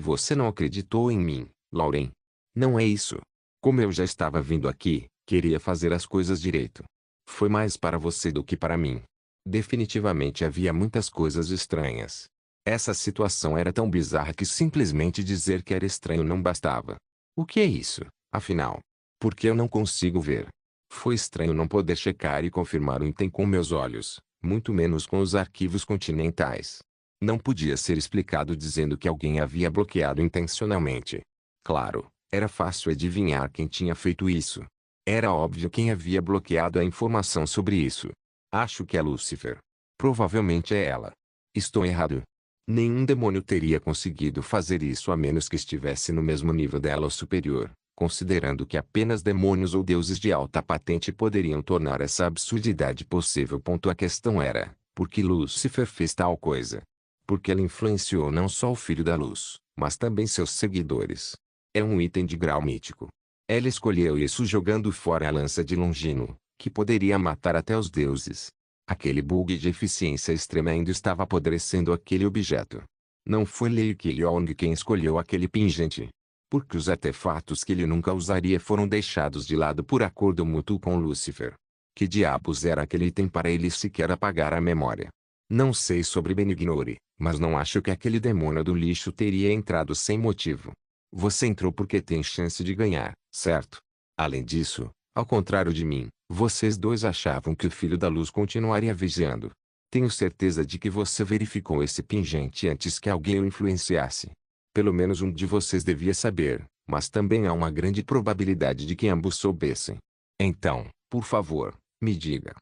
Você não acreditou em mim, Lauren. Não é isso. Como eu já estava vindo aqui, queria fazer as coisas direito. Foi mais para você do que para mim. Definitivamente havia muitas coisas estranhas. Essa situação era tão bizarra que simplesmente dizer que era estranho não bastava. O que é isso, afinal? Porque eu não consigo ver. Foi estranho não poder checar e confirmar o item com meus olhos, muito menos com os arquivos continentais. Não podia ser explicado dizendo que alguém havia bloqueado intencionalmente. Claro, era fácil adivinhar quem tinha feito isso. Era óbvio quem havia bloqueado a informação sobre isso. Acho que é Lúcifer. Provavelmente é ela. Estou errado. Nenhum demônio teria conseguido fazer isso a menos que estivesse no mesmo nível dela ou superior, considerando que apenas demônios ou deuses de alta patente poderiam tornar essa absurdidade possível. A questão era, por que Lúcifer fez tal coisa? Porque ela influenciou não só o Filho da Luz, mas também seus seguidores. É um item de grau mítico. Ela escolheu isso jogando fora a lança de Longino, que poderia matar até os deuses. Aquele bug de eficiência extrema ainda estava apodrecendo aquele objeto. Não foi Lei Kiliong quem escolheu aquele pingente. Porque os artefatos que ele nunca usaria foram deixados de lado por acordo mútuo com Lúcifer. Que diabos era aquele item para ele sequer apagar a memória? Não sei sobre Benignore, mas não acho que aquele demônio do lixo teria entrado sem motivo. Você entrou porque tem chance de ganhar, certo? Além disso, ao contrário de mim, vocês dois achavam que o Filho da Luz continuaria vigiando. Tenho certeza de que você verificou esse pingente antes que alguém o influenciasse. Pelo menos um de vocês devia saber, mas também há uma grande probabilidade de que ambos soubessem. Então, por favor, me diga.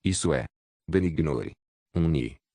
Isso é. Benignore.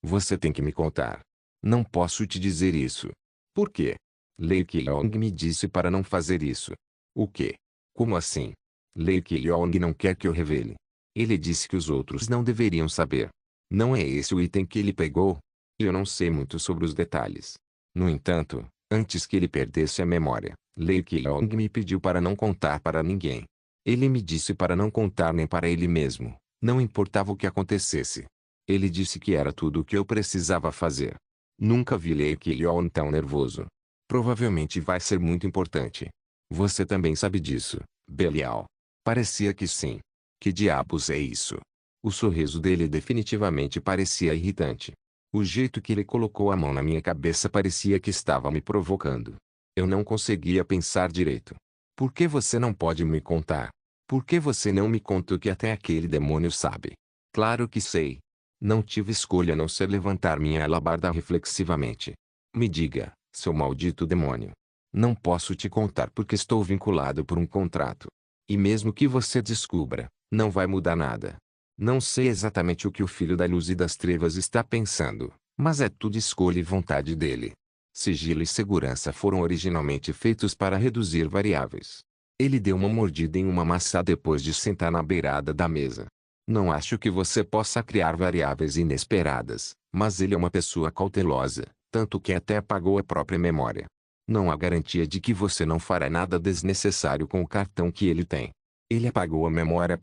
Você tem que me contar. Não posso te dizer isso. Por quê? Lei Kiliong me disse para não fazer isso. O quê? Como assim? Lei Kiliong não quer que eu revele. Ele disse que os outros não deveriam saber. Não é esse o item que ele pegou? Eu não sei muito sobre os detalhes. No entanto, antes que ele perdesse a memória, Lei Kiliong me pediu para não contar para ninguém. Ele me disse para não contar nem para ele mesmo, não importava o que acontecesse. Ele disse que era tudo o que eu precisava fazer. Nunca vi Lei Kiliong tão nervoso. Provavelmente vai ser muito importante. Você também sabe disso, Belial. Parecia que sim. Que diabos é isso? O sorriso dele definitivamente parecia irritante. O jeito que ele colocou a mão na minha cabeça parecia que estava me provocando. Eu não conseguia pensar direito. Por que você não pode me contar? Por que você não me conta o que até aquele demônio sabe? Claro que sei. Não tive escolha a não ser levantar minha alabarda reflexivamente. Me diga, seu maldito demônio. Não posso te contar porque estou vinculado por um contrato. E mesmo que você descubra, não vai mudar nada. Não sei exatamente o que o Filho da Luz e das Trevas está pensando, mas é tudo escolha e vontade dele. Sigilo e segurança foram originalmente feitos para reduzir variáveis. Ele deu uma mordida em uma maçã depois de sentar na beirada da mesa. Não acho que você possa criar variáveis inesperadas, mas ele é uma pessoa cautelosa, tanto que até apagou a própria memória. Não há garantia de que você não fará nada desnecessário com o cartão que ele tem. Ele apagou a memória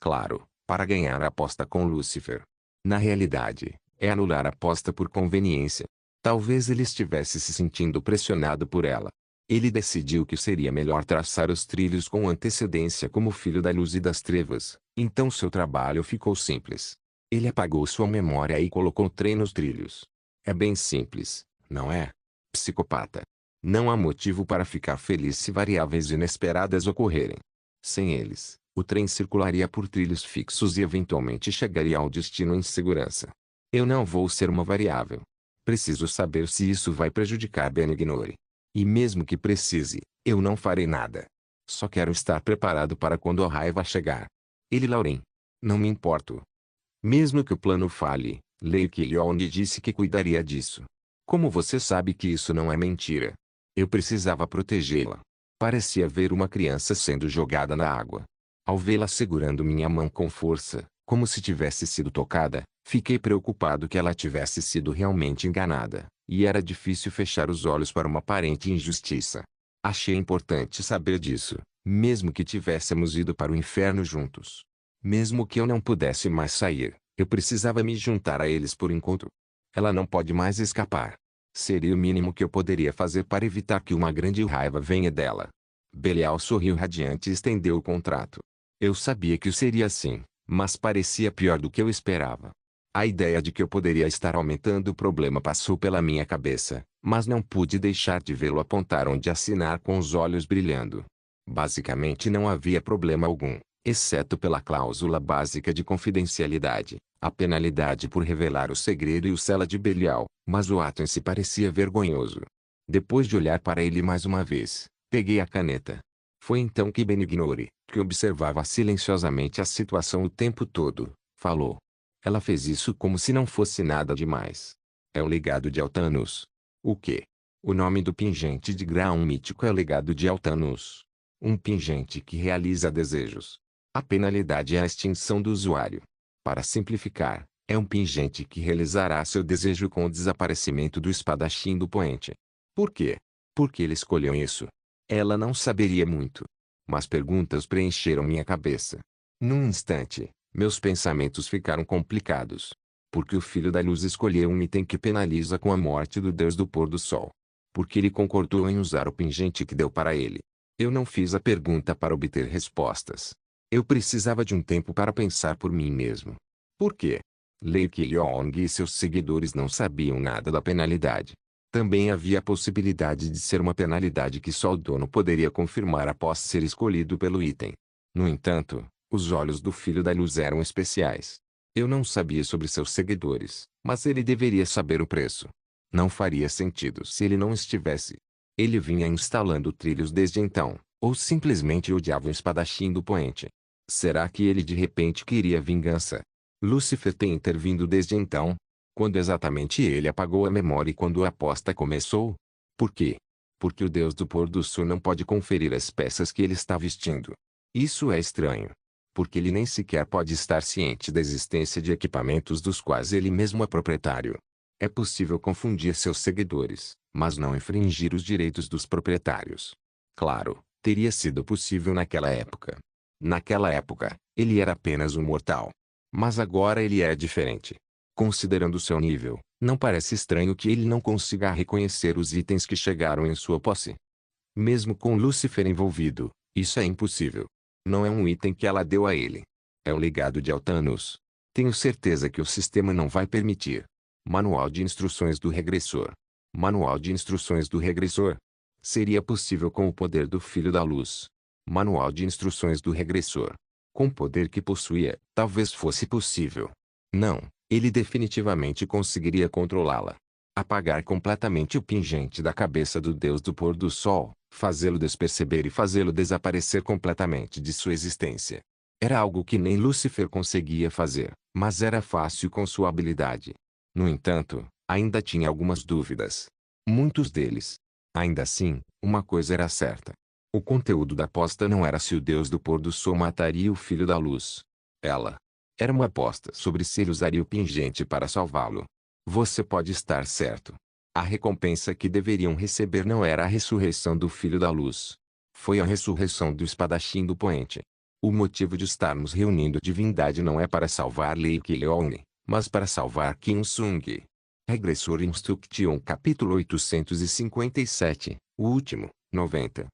claro, para ganhar a aposta com Lucifer. Na realidade, é anular a aposta por conveniência. Talvez ele estivesse se sentindo pressionado por ela. Ele decidiu que seria melhor traçar os trilhos com antecedência como filho da luz e das trevas, então seu trabalho ficou simples. Ele apagou sua memória e colocou o trem nos trilhos. É bem simples, não é? Psicopata. Não há motivo para ficar feliz se variáveis inesperadas ocorrerem. Sem eles, o trem circularia por trilhos fixos e eventualmente chegaria ao destino em segurança. Eu não vou ser uma variável. Preciso saber se isso vai prejudicar Benignore. E mesmo que precise, eu não farei nada. Só quero estar preparado para quando a raiva chegar. Ele Lauren. Não me importo. Mesmo que o plano falhe, Lake Young disse que cuidaria disso. Como você sabe que isso não é mentira? Eu precisava protegê-la. Parecia ver uma criança sendo jogada na água. Ao vê-la segurando minha mão com força, como se tivesse sido tocada, fiquei preocupado que ela tivesse sido realmente enganada, e era difícil fechar os olhos para uma aparente injustiça. Achei importante saber disso, mesmo que tivéssemos ido para o inferno juntos. Mesmo que eu não pudesse mais sair, eu precisava me juntar a eles por enquanto. Ela não pode mais escapar. Seria o mínimo que eu poderia fazer para evitar que uma grande raiva venha dela. Belial sorriu radiante e estendeu o contrato. Eu sabia que seria assim, mas parecia pior do que eu esperava. A ideia de que eu poderia estar aumentando o problema passou pela minha cabeça, mas não pude deixar de vê-lo apontar onde assinar com os olhos brilhando. Basicamente não havia problema algum, exceto pela cláusula básica de confidencialidade, a penalidade por revelar o segredo e o cela de Belial, mas o ato em si parecia vergonhoso. Depois de olhar para ele mais uma vez, peguei a caneta. Foi então que Benignore, que observava silenciosamente a situação o tempo todo, falou. Ela fez isso como se não fosse nada demais. É o legado de Altanus. O quê? O nome do pingente de grão mítico é o legado de Altanus. Um pingente que realiza desejos. A penalidade é a extinção do usuário. Para simplificar, é um pingente que realizará seu desejo com o desaparecimento do espadachim do poente. Por quê? Porque ele escolheu isso. Ela não saberia muito. Mas perguntas preencheram minha cabeça. Num instante, meus pensamentos ficaram complicados. Porque o filho da luz escolheu um item que penaliza com a morte do deus do pôr do sol. Porque ele concordou em usar o pingente que deu para ele. Eu não fiz a pergunta para obter respostas. Eu precisava de um tempo para pensar por mim mesmo. Por quê? Lake Young e seus seguidores não sabiam nada da penalidade. Também havia a possibilidade de ser uma penalidade que só o dono poderia confirmar após ser escolhido pelo item. No entanto, os olhos do filho da luz eram especiais. Eu não sabia sobre seus seguidores, mas ele deveria saber o preço. Não faria sentido se ele não estivesse. Ele vinha instalando trilhos desde então, ou simplesmente odiava o espadachim do poente. Será que ele de repente queria vingança? Lúcifer tem intervindo desde então? Quando exatamente ele apagou a memória e quando a aposta começou? Por quê? Porque o deus do pôr do sol não pode conferir as peças que ele está vestindo. Isso é estranho. Porque ele nem sequer pode estar ciente da existência de equipamentos dos quais ele mesmo é proprietário. É possível confundir seus seguidores, mas não infringir os direitos dos proprietários. Claro, teria sido possível naquela época. Naquela época, ele era apenas um mortal. Mas agora ele é diferente. Considerando seu nível, não parece estranho que ele não consiga reconhecer os itens que chegaram em sua posse. Mesmo com Lúcifer envolvido, isso é impossível. Não é um item que ela deu a ele. É o legado de Altanus. Tenho certeza que o sistema não vai permitir. Manual de instruções do regressor. Manual de instruções do regressor. Seria possível com o poder do Filho da Luz. Manual de instruções do regressor. Com o poder que possuía, talvez fosse possível. Não. Ele definitivamente conseguiria controlá-la. Apagar completamente o pingente da cabeça do deus do pôr do sol, fazê-lo desperceber e fazê-lo desaparecer completamente de sua existência. Era algo que nem Lúcifer conseguia fazer, mas era fácil com sua habilidade. No entanto, ainda tinha algumas dúvidas. Muitos deles. Ainda assim, uma coisa era certa. O conteúdo da aposta não era se o deus do pôr do sol mataria o filho da luz. Ela era uma aposta sobre se ele usaria o pingente para salvá-lo. Você pode estar certo. A recompensa que deveriam receber não era a ressurreição do filho da luz. Foi a ressurreição do espadachim do poente. O motivo de estarmos reunindo a divindade não é para salvar Lei Leone, mas para salvar Kim Sung. Regressor Instruction capítulo 857, o último, 90.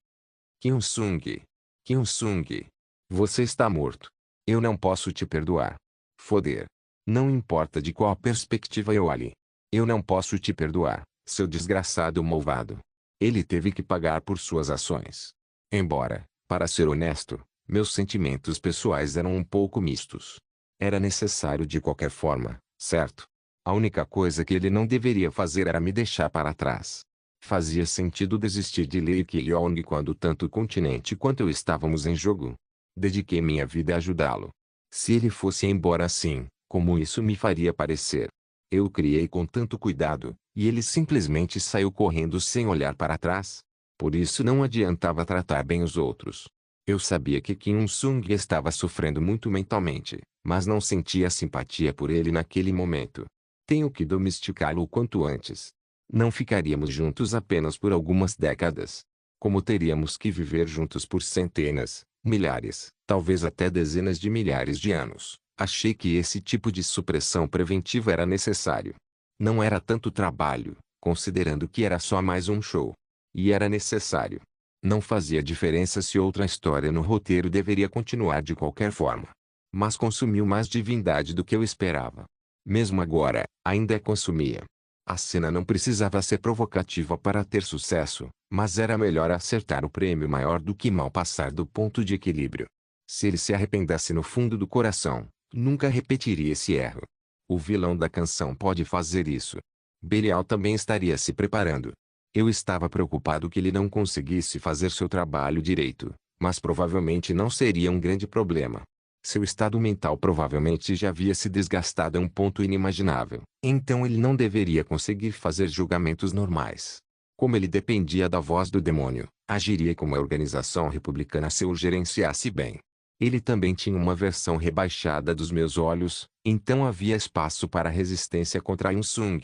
Kim Sung. Kim Sung. Você está morto. Eu não posso te perdoar. Foder. Não importa de qual perspectiva eu olhe. Eu não posso te perdoar, seu desgraçado malvado. Ele teve que pagar por suas ações. Embora, para ser honesto, meus sentimentos pessoais eram um pouco mistos. Era necessário de qualquer forma, certo? A única coisa que ele não deveria fazer era me deixar para trás. Fazia sentido desistir de Lei Leone quando tanto o continente quanto eu estávamos em jogo. Dediquei minha vida a ajudá-lo. Se ele fosse embora assim, como isso me faria parecer? Eu o criei com tanto cuidado, e ele simplesmente saiu correndo sem olhar para trás. Por isso não adiantava tratar bem os outros. Eu sabia que Kim Sung estava sofrendo muito mentalmente, mas não sentia simpatia por ele naquele momento. Tenho que domesticá-lo o quanto antes. Não ficaríamos juntos apenas por algumas décadas. Como teríamos que viver juntos por centenas, milhares, talvez até dezenas de milhares de anos. Achei que esse tipo de supressão preventiva era necessário. Não era tanto trabalho, considerando que era só mais um show. E era necessário. Não fazia diferença se outra história no roteiro deveria continuar de qualquer forma. Mas consumiu mais divindade do que eu esperava. Mesmo agora, ainda consumia. A cena não precisava ser provocativa para ter sucesso, mas era melhor acertar o prêmio maior do que mal passar do ponto de equilíbrio. Se ele se arrependesse no fundo do coração, nunca repetiria esse erro. O vilão da canção pode fazer isso. Belial também estaria se preparando. Eu estava preocupado que ele não conseguisse fazer seu trabalho direito, mas provavelmente não seria um grande problema. Seu estado mental provavelmente já havia se desgastado a um ponto inimaginável. Então ele não deveria conseguir fazer julgamentos normais. Como ele dependia da voz do demônio, agiria como a organização republicana se o gerenciasse bem. Ele também tinha uma versão rebaixada dos meus olhos, então havia espaço para resistência contra Insung.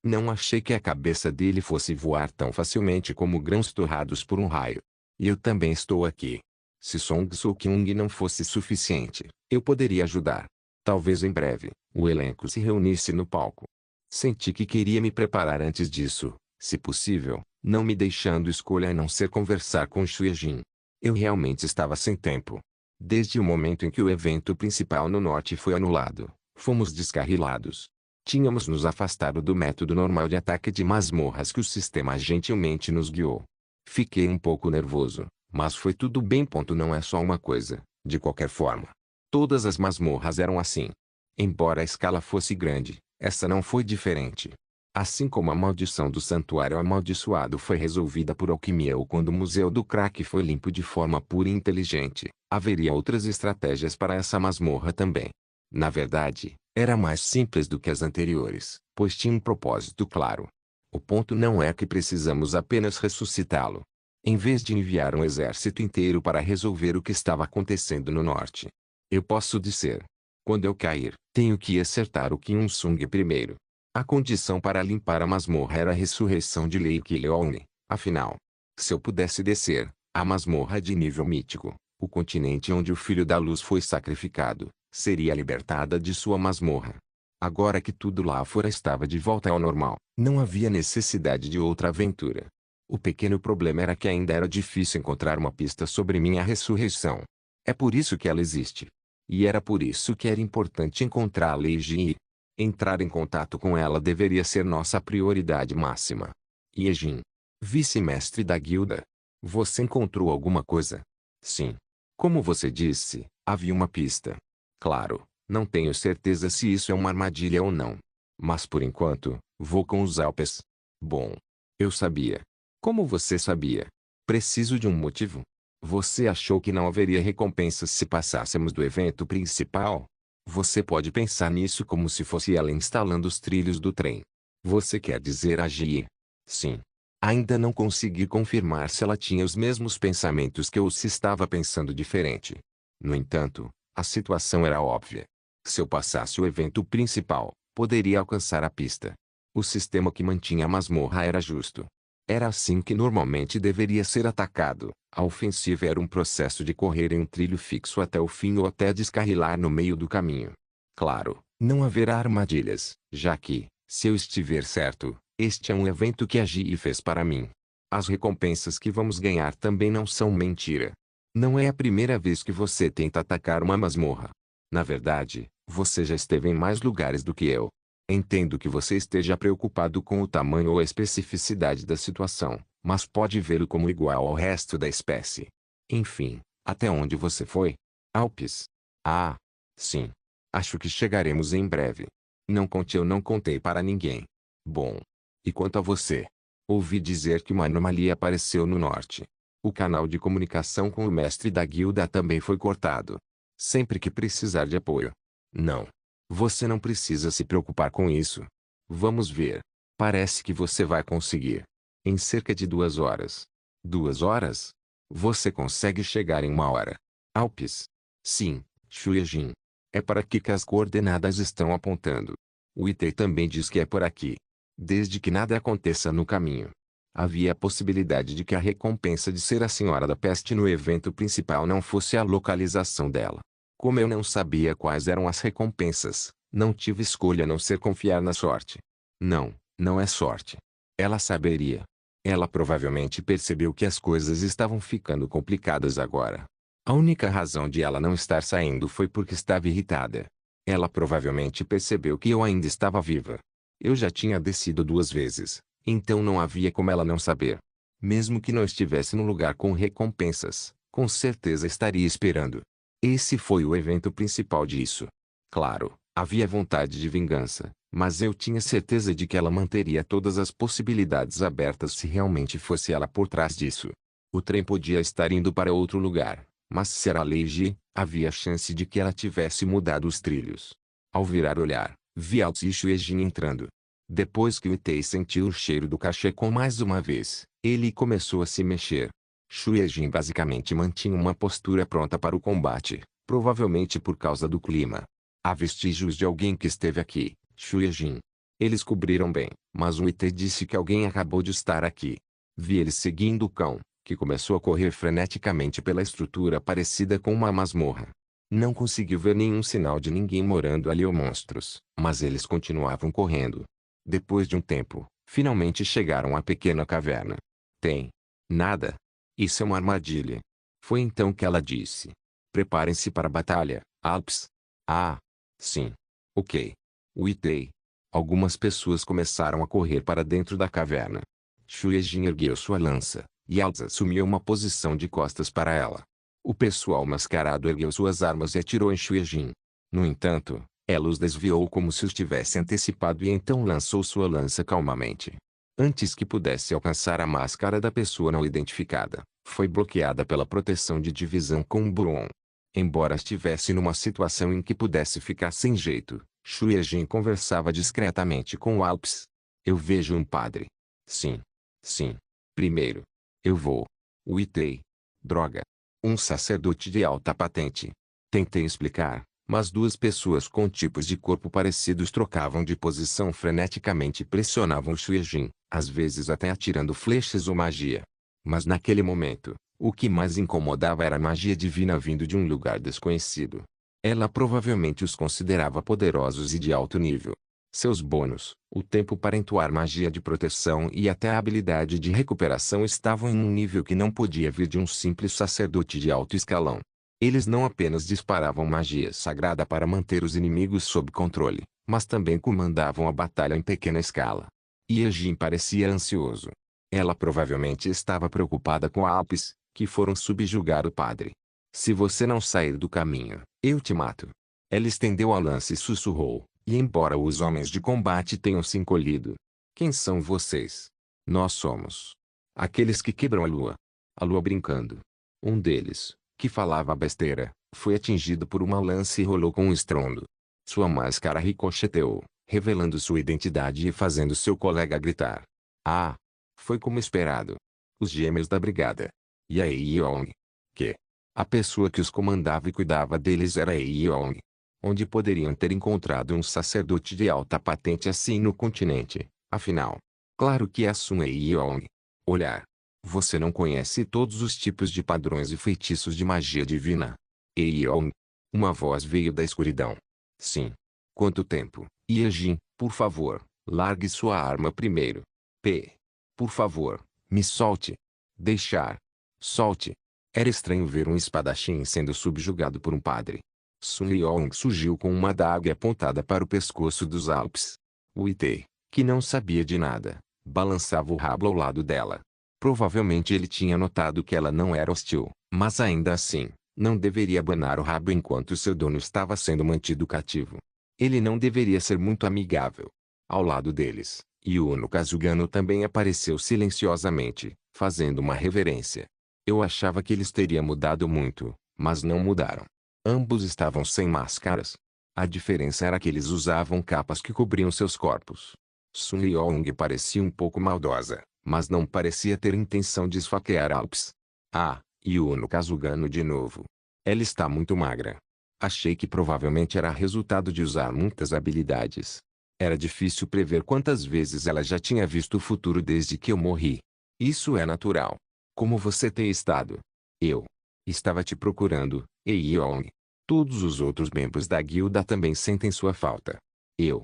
Não achei que a cabeça dele fosse voar tão facilmente como grãos torrados por um raio. E eu também estou aqui. Se Song Soo Kyung não fosse suficiente, eu poderia ajudar. Talvez em breve, o elenco se reunisse no palco. Senti que queria me preparar antes disso, se possível, não me deixando escolha a não ser conversar com Xuejin. Eu realmente estava sem tempo. Desde o momento em que o evento principal no norte foi anulado, fomos descarrilados. Tínhamos nos afastado do método normal de ataque de masmorras que o sistema gentilmente nos guiou. Fiquei um pouco nervoso, mas foi tudo bem. Não é só uma coisa, de qualquer forma. Todas as masmorras eram assim. Embora a escala fosse grande, essa não foi diferente. Assim como a maldição do santuário amaldiçoado foi resolvida por alquimia ou quando o museu do crack foi limpo de forma pura e inteligente, haveria outras estratégias para essa masmorra também. Na verdade, era mais simples do que as anteriores, pois tinha um propósito claro. O ponto não é que precisamos apenas ressuscitá-lo. Em vez de enviar um exército inteiro para resolver o que estava acontecendo no norte, eu posso dizer: quando eu cair, tenho que acertar o Kim Sung primeiro. A condição para limpar a masmorra era a ressurreição de Lei Leone. Afinal, se eu pudesse descer a masmorra de nível mítico, o continente onde o Filho da Luz foi sacrificado, seria libertada de sua masmorra. Agora que tudo lá fora estava de volta ao normal, não havia necessidade de outra aventura. O pequeno problema era que ainda era difícil encontrar uma pista sobre minha ressurreição. É por isso que ela existe. E era por isso que era importante encontrar a Lei Ji. Entrar em contato com ela deveria ser nossa prioridade máxima. Yejin, vice-mestre da guilda. Você encontrou alguma coisa? Sim. Como você disse, havia uma pista. Claro, não tenho certeza se isso é uma armadilha ou não. Mas por enquanto, vou com os Alpes. Bom. Eu sabia. Como você sabia? Preciso de um motivo. Você achou que não haveria recompensas se passássemos do evento principal? Você pode pensar nisso como se fosse ela instalando os trilhos do trem. Você quer dizer agir? Sim. Ainda não consegui confirmar se ela tinha os mesmos pensamentos que eu ou se estava pensando diferente. No entanto, a situação era óbvia. Se eu passasse o evento principal, poderia alcançar a pista. O sistema que mantinha a masmorra era justo. Era assim que normalmente deveria ser atacado. A ofensiva era um processo de correr em um trilho fixo até o fim ou até descarrilar no meio do caminho. Claro, não haverá armadilhas, já que, se eu estiver certo, este é um evento que a GI fez para mim. As recompensas que vamos ganhar também não são mentira. Não é a primeira vez que você tenta atacar uma masmorra. Na verdade, você já esteve em mais lugares do que eu. Entendo que você esteja preocupado com o tamanho ou a especificidade da situação, mas pode vê-lo como igual ao resto da espécie. Enfim, até onde você foi? Alpes. Ah, sim. Acho que chegaremos em breve. Eu não contei para ninguém. Bom. E quanto a você? Ouvi dizer que uma anomalia apareceu no norte. O canal de comunicação com o mestre da guilda também foi cortado. Sempre que precisar de apoio. Não. Você não precisa se preocupar com isso. Vamos ver. Parece que você vai conseguir. Em cerca de 2 horas. 2 horas? Você consegue chegar em 1 hora. Alpes. Sim, Shuejin. É para aqui que as coordenadas estão apontando. O Itei também diz que é por aqui. Desde que nada aconteça no caminho. Havia a possibilidade de que a recompensa de ser a Senhora da Peste no evento principal não fosse a localização dela. Como eu não sabia quais eram as recompensas, não tive escolha a não ser confiar na sorte. Não, não é sorte. Ela saberia. Ela provavelmente percebeu que as coisas estavam ficando complicadas agora. A única razão de ela não estar saindo foi porque estava irritada. Ela provavelmente percebeu que eu ainda estava viva. Eu já tinha descido 2 vezes, então não havia como ela não saber. Mesmo que não estivesse no lugar com recompensas, com certeza estaria esperando. Esse foi o evento principal disso. Claro, havia vontade de vingança, mas eu tinha certeza de que ela manteria todas as possibilidades abertas se realmente fosse ela por trás disso. O trem podia estar indo para outro lugar, mas se era Leiji, havia chance de que ela tivesse mudado os trilhos. Ao virar olhar, vi Altsi e Shuejin entrando. Depois que o Itei sentiu o cheiro do cachecol mais uma vez, ele começou a se mexer. Shuejin basicamente mantinha uma postura pronta para o combate, provavelmente por causa do clima. Há vestígios de alguém que esteve aqui, Shuejin. Eles cobriram bem, mas o Itei disse que alguém acabou de estar aqui. Vi eles seguindo o cão, que começou a correr freneticamente pela estrutura parecida com uma masmorra. Não conseguiu ver nenhum sinal de ninguém morando ali ou monstros, mas eles continuavam correndo. Depois de um tempo, finalmente chegaram à pequena caverna. Tem nada. Isso é uma armadilha. Foi então que ela disse. Preparem-se para a batalha, Alps. Ah, sim. Ok. Uitei. Algumas pessoas começaram a correr para dentro da caverna. Shuejin ergueu sua lança, e Alps assumiu uma posição de costas para ela. O pessoal mascarado ergueu suas armas e atirou em Shuejin. No entanto, ela os desviou como se os tivesse antecipado e então lançou sua lança calmamente. Antes que pudesse alcançar a máscara da pessoa não identificada, foi bloqueada pela proteção de divisão com um Buon. Embora estivesse numa situação em que pudesse ficar sem jeito, Shuejin conversava discretamente com o Alps. Eu vejo um padre. Sim. Sim. Primeiro. Eu vou. Uitei. Droga. Um sacerdote de alta patente. Tentei explicar, mas duas pessoas com tipos de corpo parecidos trocavam de posição freneticamente e pressionavam Shuejin, às vezes até atirando flechas ou magia. Mas naquele momento, o que mais incomodava era a magia divina vindo de um lugar desconhecido. Ela provavelmente os considerava poderosos e de alto nível. Seus bônus, o tempo para entoar magia de proteção e até a habilidade de recuperação estavam em um nível que não podia vir de um simples sacerdote de alto escalão. Eles não apenas disparavam magia sagrada para manter os inimigos sob controle, mas também comandavam a batalha em pequena escala. Yejin parecia ansioso. Ela provavelmente estava preocupada com a Alpes, que foram subjugar o padre. Se você não sair do caminho, eu te mato. Ela estendeu a lança e sussurrou, e embora os homens de combate tenham se encolhido. Quem são vocês? Nós somos aqueles que quebram a lua. A lua brincando. Um deles, que falava besteira, foi atingido por uma lança e rolou com um estrondo. Sua máscara ricocheteou, revelando sua identidade e fazendo seu colega gritar. Ah! Foi como esperado. Os gêmeos da brigada. E a Yeong. Que? A pessoa que os comandava e cuidava deles era a Yeong. Onde poderiam ter encontrado um sacerdote de alta patente assim no continente, afinal? Claro que é Sun Yeong. Olhar. Você não conhece todos os tipos de padrões e feitiços de magia divina. Yeong. Uma voz veio da escuridão. Sim. Quanto tempo? Yejin, por favor, largue sua arma primeiro. P. Por favor, me solte. Deixar. Solte. Era estranho ver um espadachim sendo subjugado por um padre. Sun Yeong surgiu com uma adaga apontada para o pescoço dos Alpes. O Itei, que não sabia de nada, balançava o rabo ao lado dela. Provavelmente ele tinha notado que ela não era hostil, mas ainda assim, não deveria abanar o rabo enquanto seu dono estava sendo mantido cativo. Ele não deveria ser muito amigável. Ao lado deles, Yuno Kazugano também apareceu silenciosamente, fazendo uma reverência. Eu achava que eles teriam mudado muito, mas não mudaram. Ambos estavam sem máscaras. A diferença era que eles usavam capas que cobriam seus corpos. Sun Yeong parecia um pouco maldosa, mas não parecia ter intenção de esfaquear Alpes. Ah, Yuno Kazugano de novo. Ela está muito magra. Achei que provavelmente era resultado de usar muitas habilidades. Era difícil prever quantas vezes ela já tinha visto o futuro desde que eu morri. Isso é natural. Como você tem estado? Eu estava te procurando, Yeong. Todos os outros membros da guilda também sentem sua falta. Eu.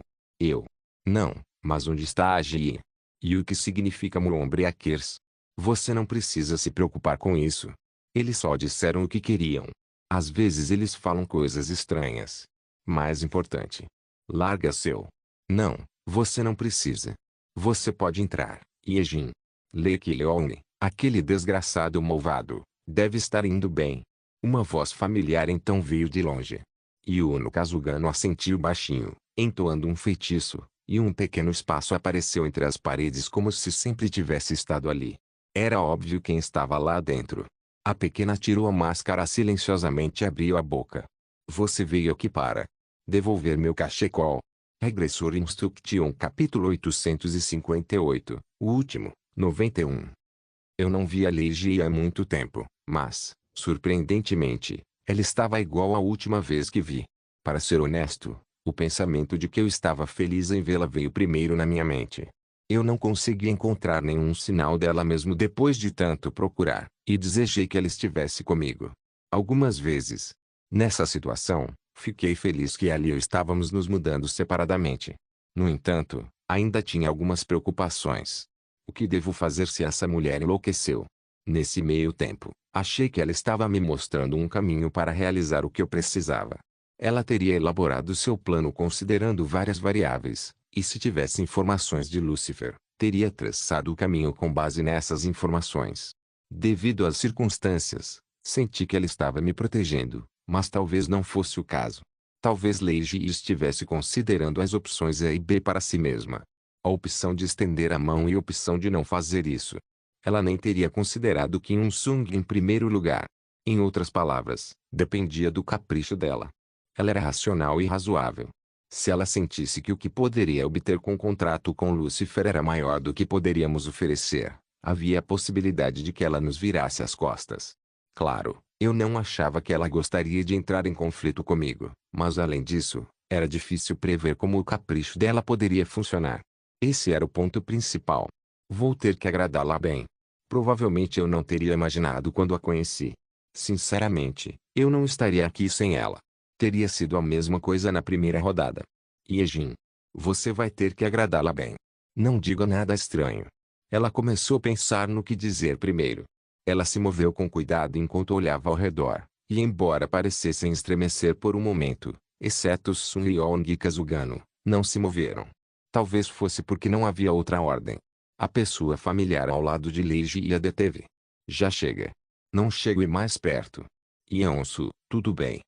Não, mas onde está a Ji? E o que significa Muombriakers? Você não precisa se preocupar com isso. Eles só disseram o que queriam. Às vezes eles falam coisas estranhas. Mais importante. Larga seu. Não, você não precisa. Você pode entrar, Yejin. Leki Leone, aquele desgraçado malvado, deve estar indo bem. Uma voz familiar então veio de longe. Yuno Kazugano assentiu baixinho, entoando um feitiço, e um pequeno espaço apareceu entre as paredes como se sempre tivesse estado ali. Era óbvio quem estava lá dentro. A pequena tirou a máscara silenciosamente e abriu a boca. Você veio aqui para devolver meu cachecol. Regressor Instruction capítulo 858, o último, 91. Eu não vi a Leiji há muito tempo, mas, surpreendentemente, ela estava igual à última vez que vi. Para ser honesto, o pensamento de que eu estava feliz em vê-la veio primeiro na minha mente. Eu não consegui encontrar nenhum sinal dela mesmo depois de tanto procurar, e desejei que ela estivesse comigo. Algumas vezes. Nessa situação, fiquei feliz que ela e eu estávamos nos mudando separadamente. No entanto, ainda tinha algumas preocupações. O que devo fazer se essa mulher enlouqueceu? Nesse meio tempo, achei que ela estava me mostrando um caminho para realizar o que eu precisava. Ela teria elaborado seu plano considerando várias variáveis, e se tivesse informações de Lúcifer, teria traçado o caminho com base nessas informações. Devido às circunstâncias, senti que ela estava me protegendo, mas talvez não fosse o caso. Talvez Leiji estivesse considerando as opções A e B para si mesma. A opção de estender a mão e a opção de não fazer isso. Ela nem teria considerado Kim Il-sung em primeiro lugar. Em outras palavras, dependia do capricho dela. Ela era racional e razoável. Se ela sentisse que o que poderia obter com o contrato com Lúcifer era maior do que poderíamos oferecer, havia a possibilidade de que ela nos virasse as costas. Claro, eu não achava que ela gostaria de entrar em conflito comigo, mas além disso, era difícil prever como o capricho dela poderia funcionar. Esse era o ponto principal. Vou ter que agradá-la bem. Provavelmente eu não teria imaginado quando a conheci. Sinceramente, eu não estaria aqui sem ela. Teria sido a mesma coisa na primeira rodada. Yejin, você vai ter que agradá-la bem. Não diga nada estranho. Ela começou a pensar no que dizer primeiro. Ela se moveu com cuidado enquanto olhava ao redor, e embora parecessem estremecer por um momento, exceto Sun Yeong e Kazugano, não se moveram. Talvez fosse porque não havia outra ordem. A pessoa familiar ao lado de Leiji a deteve. Já chega. Não chegue mais perto. Yeonsu, tudo bem.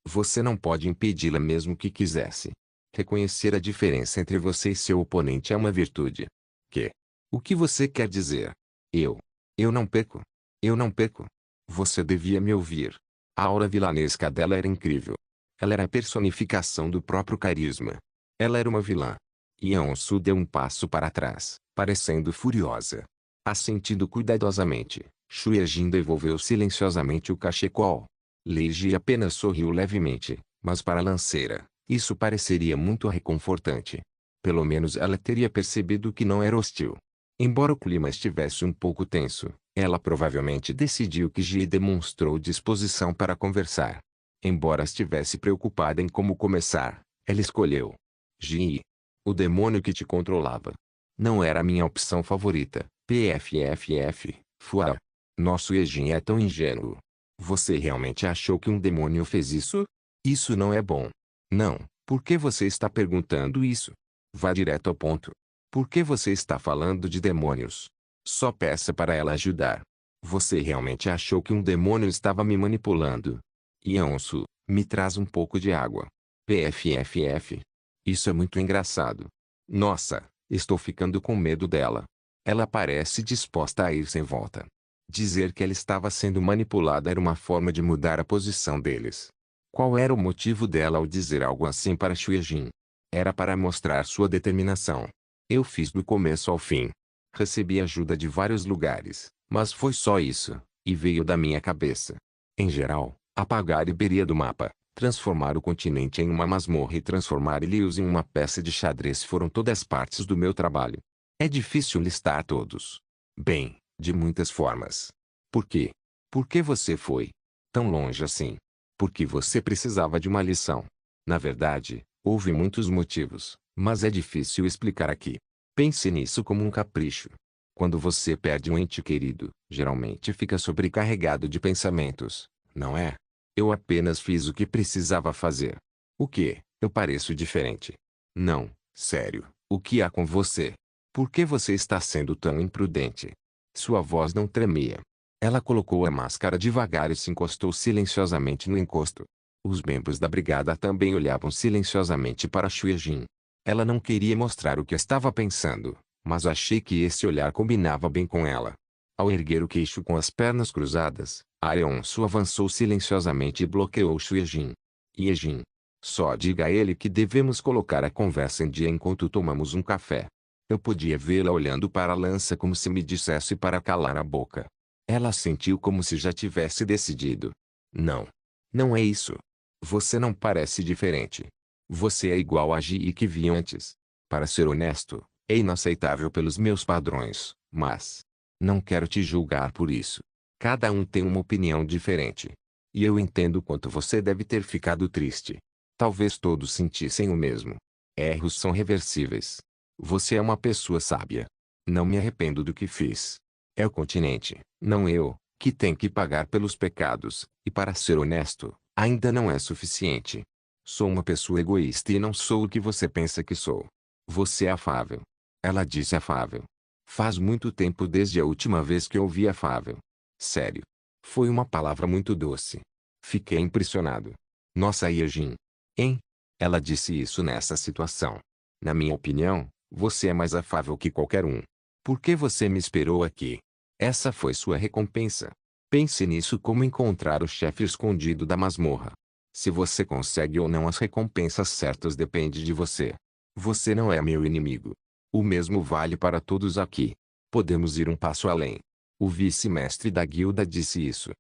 Você não pode impedi-la mesmo que quisesse. Reconhecer a diferença entre você e seu oponente é uma virtude. Que? O que você quer dizer? Eu não peco. Eu não peco. Você devia me ouvir. A aura vilanesca dela era incrível. Ela era a personificação do próprio carisma. Ela era uma vilã. Yeonsu deu um passo para trás, parecendo furiosa. Assentindo cuidadosamente, Xuejin devolveu silenciosamente o cachecol. Lei Ji apenas sorriu levemente, mas para a lanceira, isso pareceria muito reconfortante. Pelo menos ela teria percebido que não era hostil. Embora o clima estivesse um pouco tenso, ela provavelmente decidiu que Ji demonstrou disposição para conversar. Embora estivesse preocupada em como começar, ela escolheu. Ji, o demônio que te controlava. Não era a minha opção favorita. PFFF, Fua. Nosso Yejin é tão ingênuo. Você realmente achou que um demônio fez isso? Isso não é bom. Não, por que você está perguntando isso? Vá direto ao ponto. Por que você está falando de demônios? Só peça para ela ajudar. Você realmente achou que um demônio estava me manipulando? Yeonsu, me traz um pouco de água. PFFF. Isso é muito engraçado. Nossa, estou ficando com medo dela. Ela parece disposta a ir sem volta. Dizer que ela estava sendo manipulada era uma forma de mudar a posição deles. Qual era o motivo dela ao dizer algo assim para Xuejin? Era para mostrar sua determinação. Eu fiz do começo ao fim. Recebi ajuda de vários lugares, mas foi só isso, e veio da minha cabeça. Em geral, apagar Iberia do mapa, transformar o continente em uma masmorra e transformar Ilios em uma peça de xadrez foram todas partes do meu trabalho. É difícil listar todos. Bem, de muitas formas. Por quê? Por que você foi tão longe assim? Porque você precisava de uma lição. Na verdade, houve muitos motivos, mas é difícil explicar aqui. Pense nisso como um capricho. Quando você perde um ente querido, geralmente fica sobrecarregado de pensamentos, não é? Eu apenas fiz o que precisava fazer. O quê? Eu pareço diferente? Não, sério. O que há com você? Por que você está sendo tão imprudente? Sua voz não tremia. Ela colocou a máscara devagar e se encostou silenciosamente no encosto. Os membros da brigada também olhavam silenciosamente para Xuejin. Ela não queria mostrar o que estava pensando, mas achei que esse olhar combinava bem com ela. Ao erguer o queixo com as pernas cruzadas, Areonsu avançou silenciosamente e bloqueou Xuejin. Yejin. Só diga a ele que devemos colocar a conversa em dia enquanto tomamos um café. Eu podia vê-la olhando para a lança como se me dissesse para calar a boca. Ela sentiu como se já tivesse decidido. Não. Não é isso. Você não parece diferente. Você é igual a Ji que vi antes. Para ser honesto, é inaceitável pelos meus padrões, mas não quero te julgar por isso. Cada um tem uma opinião diferente. E eu entendo quanto você deve ter ficado triste. Talvez todos sentissem o mesmo. Erros são reversíveis. Você é uma pessoa sábia. Não me arrependo do que fiz. É o continente, não eu, que tem que pagar pelos pecados, e para ser honesto, ainda não é suficiente. Sou uma pessoa egoísta e não sou o que você pensa que sou. Você é afável. Ela disse afável. Faz muito tempo desde a última vez que ouvi afável. Sério. Foi uma palavra muito doce. Fiquei impressionado. Nossa, Yejin. Hein? Ela disse isso nessa situação. Na minha opinião, você é mais afável que qualquer um. Por que você me esperou aqui? Essa foi sua recompensa. Pense nisso como encontrar o chefe escondido da masmorra. Se você consegue ou não as recompensas certas depende de você. Você não é meu inimigo. O mesmo vale para todos aqui. Podemos ir um passo além. O vice-mestre da guilda disse isso.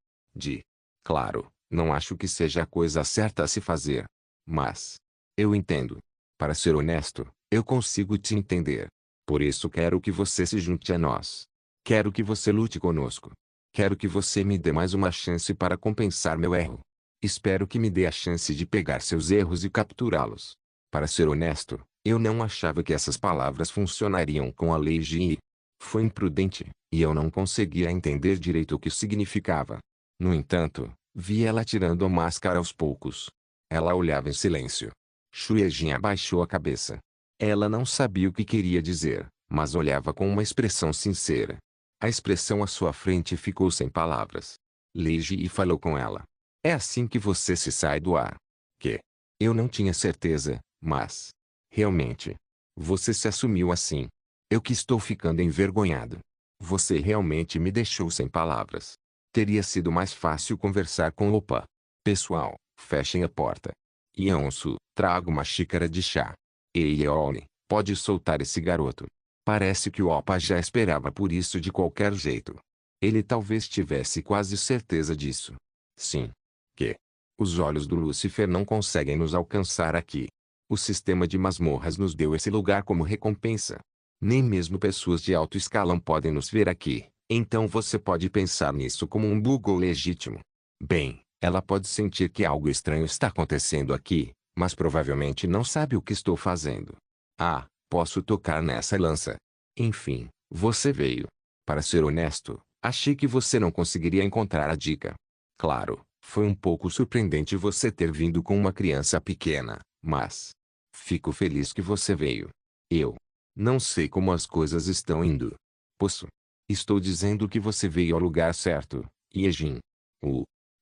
Claro, não acho que seja a coisa certa a se fazer. Mas eu entendo. Para ser honesto, eu consigo te entender. Por isso quero que você se junte a nós. Quero que você lute conosco. Quero que você me dê mais uma chance para compensar meu erro. Espero que me dê a chance de pegar seus erros e capturá-los. Para ser honesto, eu não achava que essas palavras funcionariam com a Lei Ji. Foi imprudente, e eu não conseguia entender direito o que significava. No entanto, vi ela tirando a máscara aos poucos. Ela olhava em silêncio. Xuejin abaixou a cabeça. Ela não sabia o que queria dizer, mas olhava com uma expressão sincera. A expressão à sua frente ficou sem palavras. Lei Ji falou com ela. É assim que você se sai do ar. Que? Eu não tinha certeza, mas realmente, você se assumiu assim. Eu que estou ficando envergonhado. Você realmente me deixou sem palavras. Teria sido mais fácil conversar com Opa. Pessoal, fechem a porta. Yeonsu, traga uma xícara de chá. Ei Yeone, Pode soltar esse garoto. Parece que o Opa já esperava por isso de qualquer jeito. Ele talvez tivesse quase certeza disso. Sim. Que? Os olhos do Lúcifer não conseguem nos alcançar aqui. O sistema de masmorras nos deu esse lugar como recompensa. Nem mesmo pessoas de alto escalão podem nos ver aqui, então você pode pensar nisso como um bug legítimo. Bem, ela pode sentir que algo estranho está acontecendo aqui, mas provavelmente não sabe o que estou fazendo. Ah, posso tocar nessa lança. Enfim, você veio. Para ser honesto, achei que você não conseguiria encontrar a dica. Claro, foi um pouco surpreendente você ter vindo com uma criança pequena, mas fico feliz que você veio. Eu não sei como as coisas estão indo. Posso? Estou dizendo que você veio ao lugar certo, Yejin.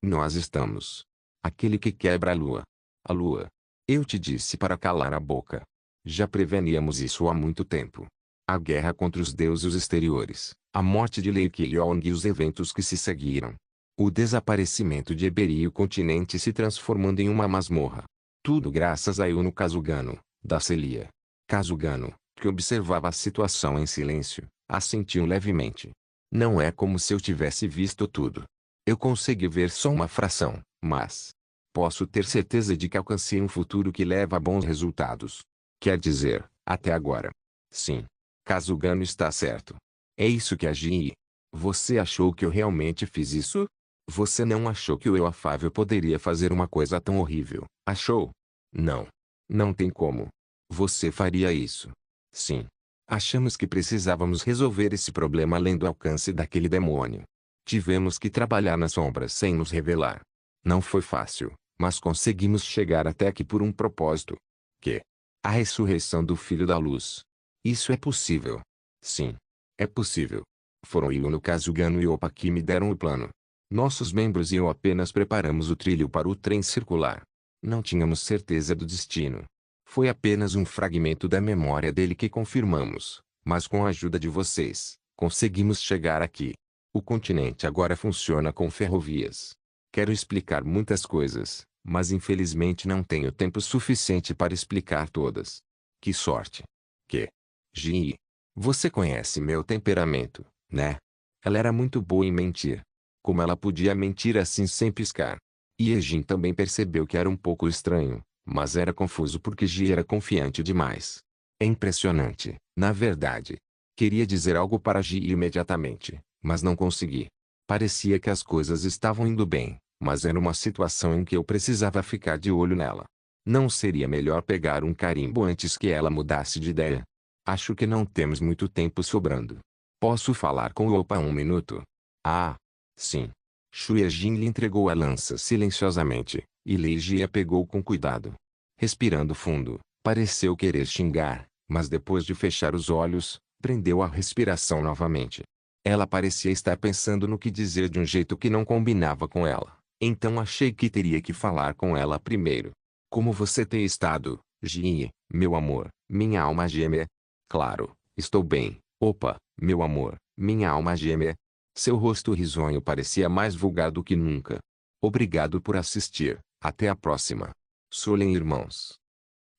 Nós estamos. Aquele que quebra a lua. A lua. Eu te disse para calar a boca. Já preveníamos isso há muito tempo. A guerra contra os deuses exteriores, a morte de Lei Kiliong e os eventos que se seguiram. O desaparecimento de Eberi e o continente se transformando em uma masmorra. Tudo graças a Yuno Kazugano, da Celia. Kazugano, que observava a situação em silêncio, assentiu levemente. Não é como se eu tivesse visto tudo. Eu consegui ver só uma fração, mas posso ter certeza de que alcancei um futuro que leva a bons resultados. Quer dizer, até agora. Sim. Kazugano está certo. É isso que agi. Você achou que eu realmente fiz isso? Você não achou que o eu afável poderia fazer uma coisa tão horrível, achou? Não. Não tem como. Você faria isso. Sim. Achamos que precisávamos resolver esse problema além do alcance daquele demônio. Tivemos que trabalhar nas sombras sem nos revelar. Não foi fácil, mas conseguimos chegar até aqui por um propósito. Que? A ressurreição do Filho da Luz. Isso é possível. Sim. É possível. Foram Yuno Kazugano e Opa que me deram o plano. Nossos membros e eu apenas preparamos o trilho para o trem circular. Não tínhamos certeza do destino. Foi apenas um fragmento da memória dele que confirmamos, mas com a ajuda de vocês, conseguimos chegar aqui. O continente agora funciona com ferrovias. Quero explicar muitas coisas, mas infelizmente não tenho tempo suficiente para explicar todas. Que sorte. Que? Ji. Você conhece meu temperamento, né? Ela era muito boa em mentir. Como ela podia mentir assim sem piscar? Yejin também percebeu que era um pouco estranho, mas era confuso porque Ji era confiante demais. É impressionante, na verdade. Queria dizer algo para Ji imediatamente, mas não consegui. Parecia que as coisas estavam indo bem, mas era uma situação em que eu precisava ficar de olho nela. Não seria melhor pegar um carimbo antes que ela mudasse de ideia? Acho que não temos muito tempo sobrando. Posso falar com o Opa um minuto? Ah, sim. Shuejin lhe entregou a lança silenciosamente, e Lei Ji a pegou com cuidado. Respirando fundo, pareceu querer xingar, mas depois de fechar os olhos, prendeu a respiração novamente. Ela parecia estar pensando no que dizer de um jeito que não combinava com ela, então achei que teria que falar com ela primeiro. Como você tem estado, Ji, meu amor, minha alma gêmea? Claro, estou bem, Opa, meu amor, minha alma gêmea. Seu rosto risonho parecia mais vulgar do que nunca. Obrigado por assistir. Até a próxima. Solen Irmãos.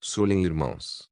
Solen Irmãos.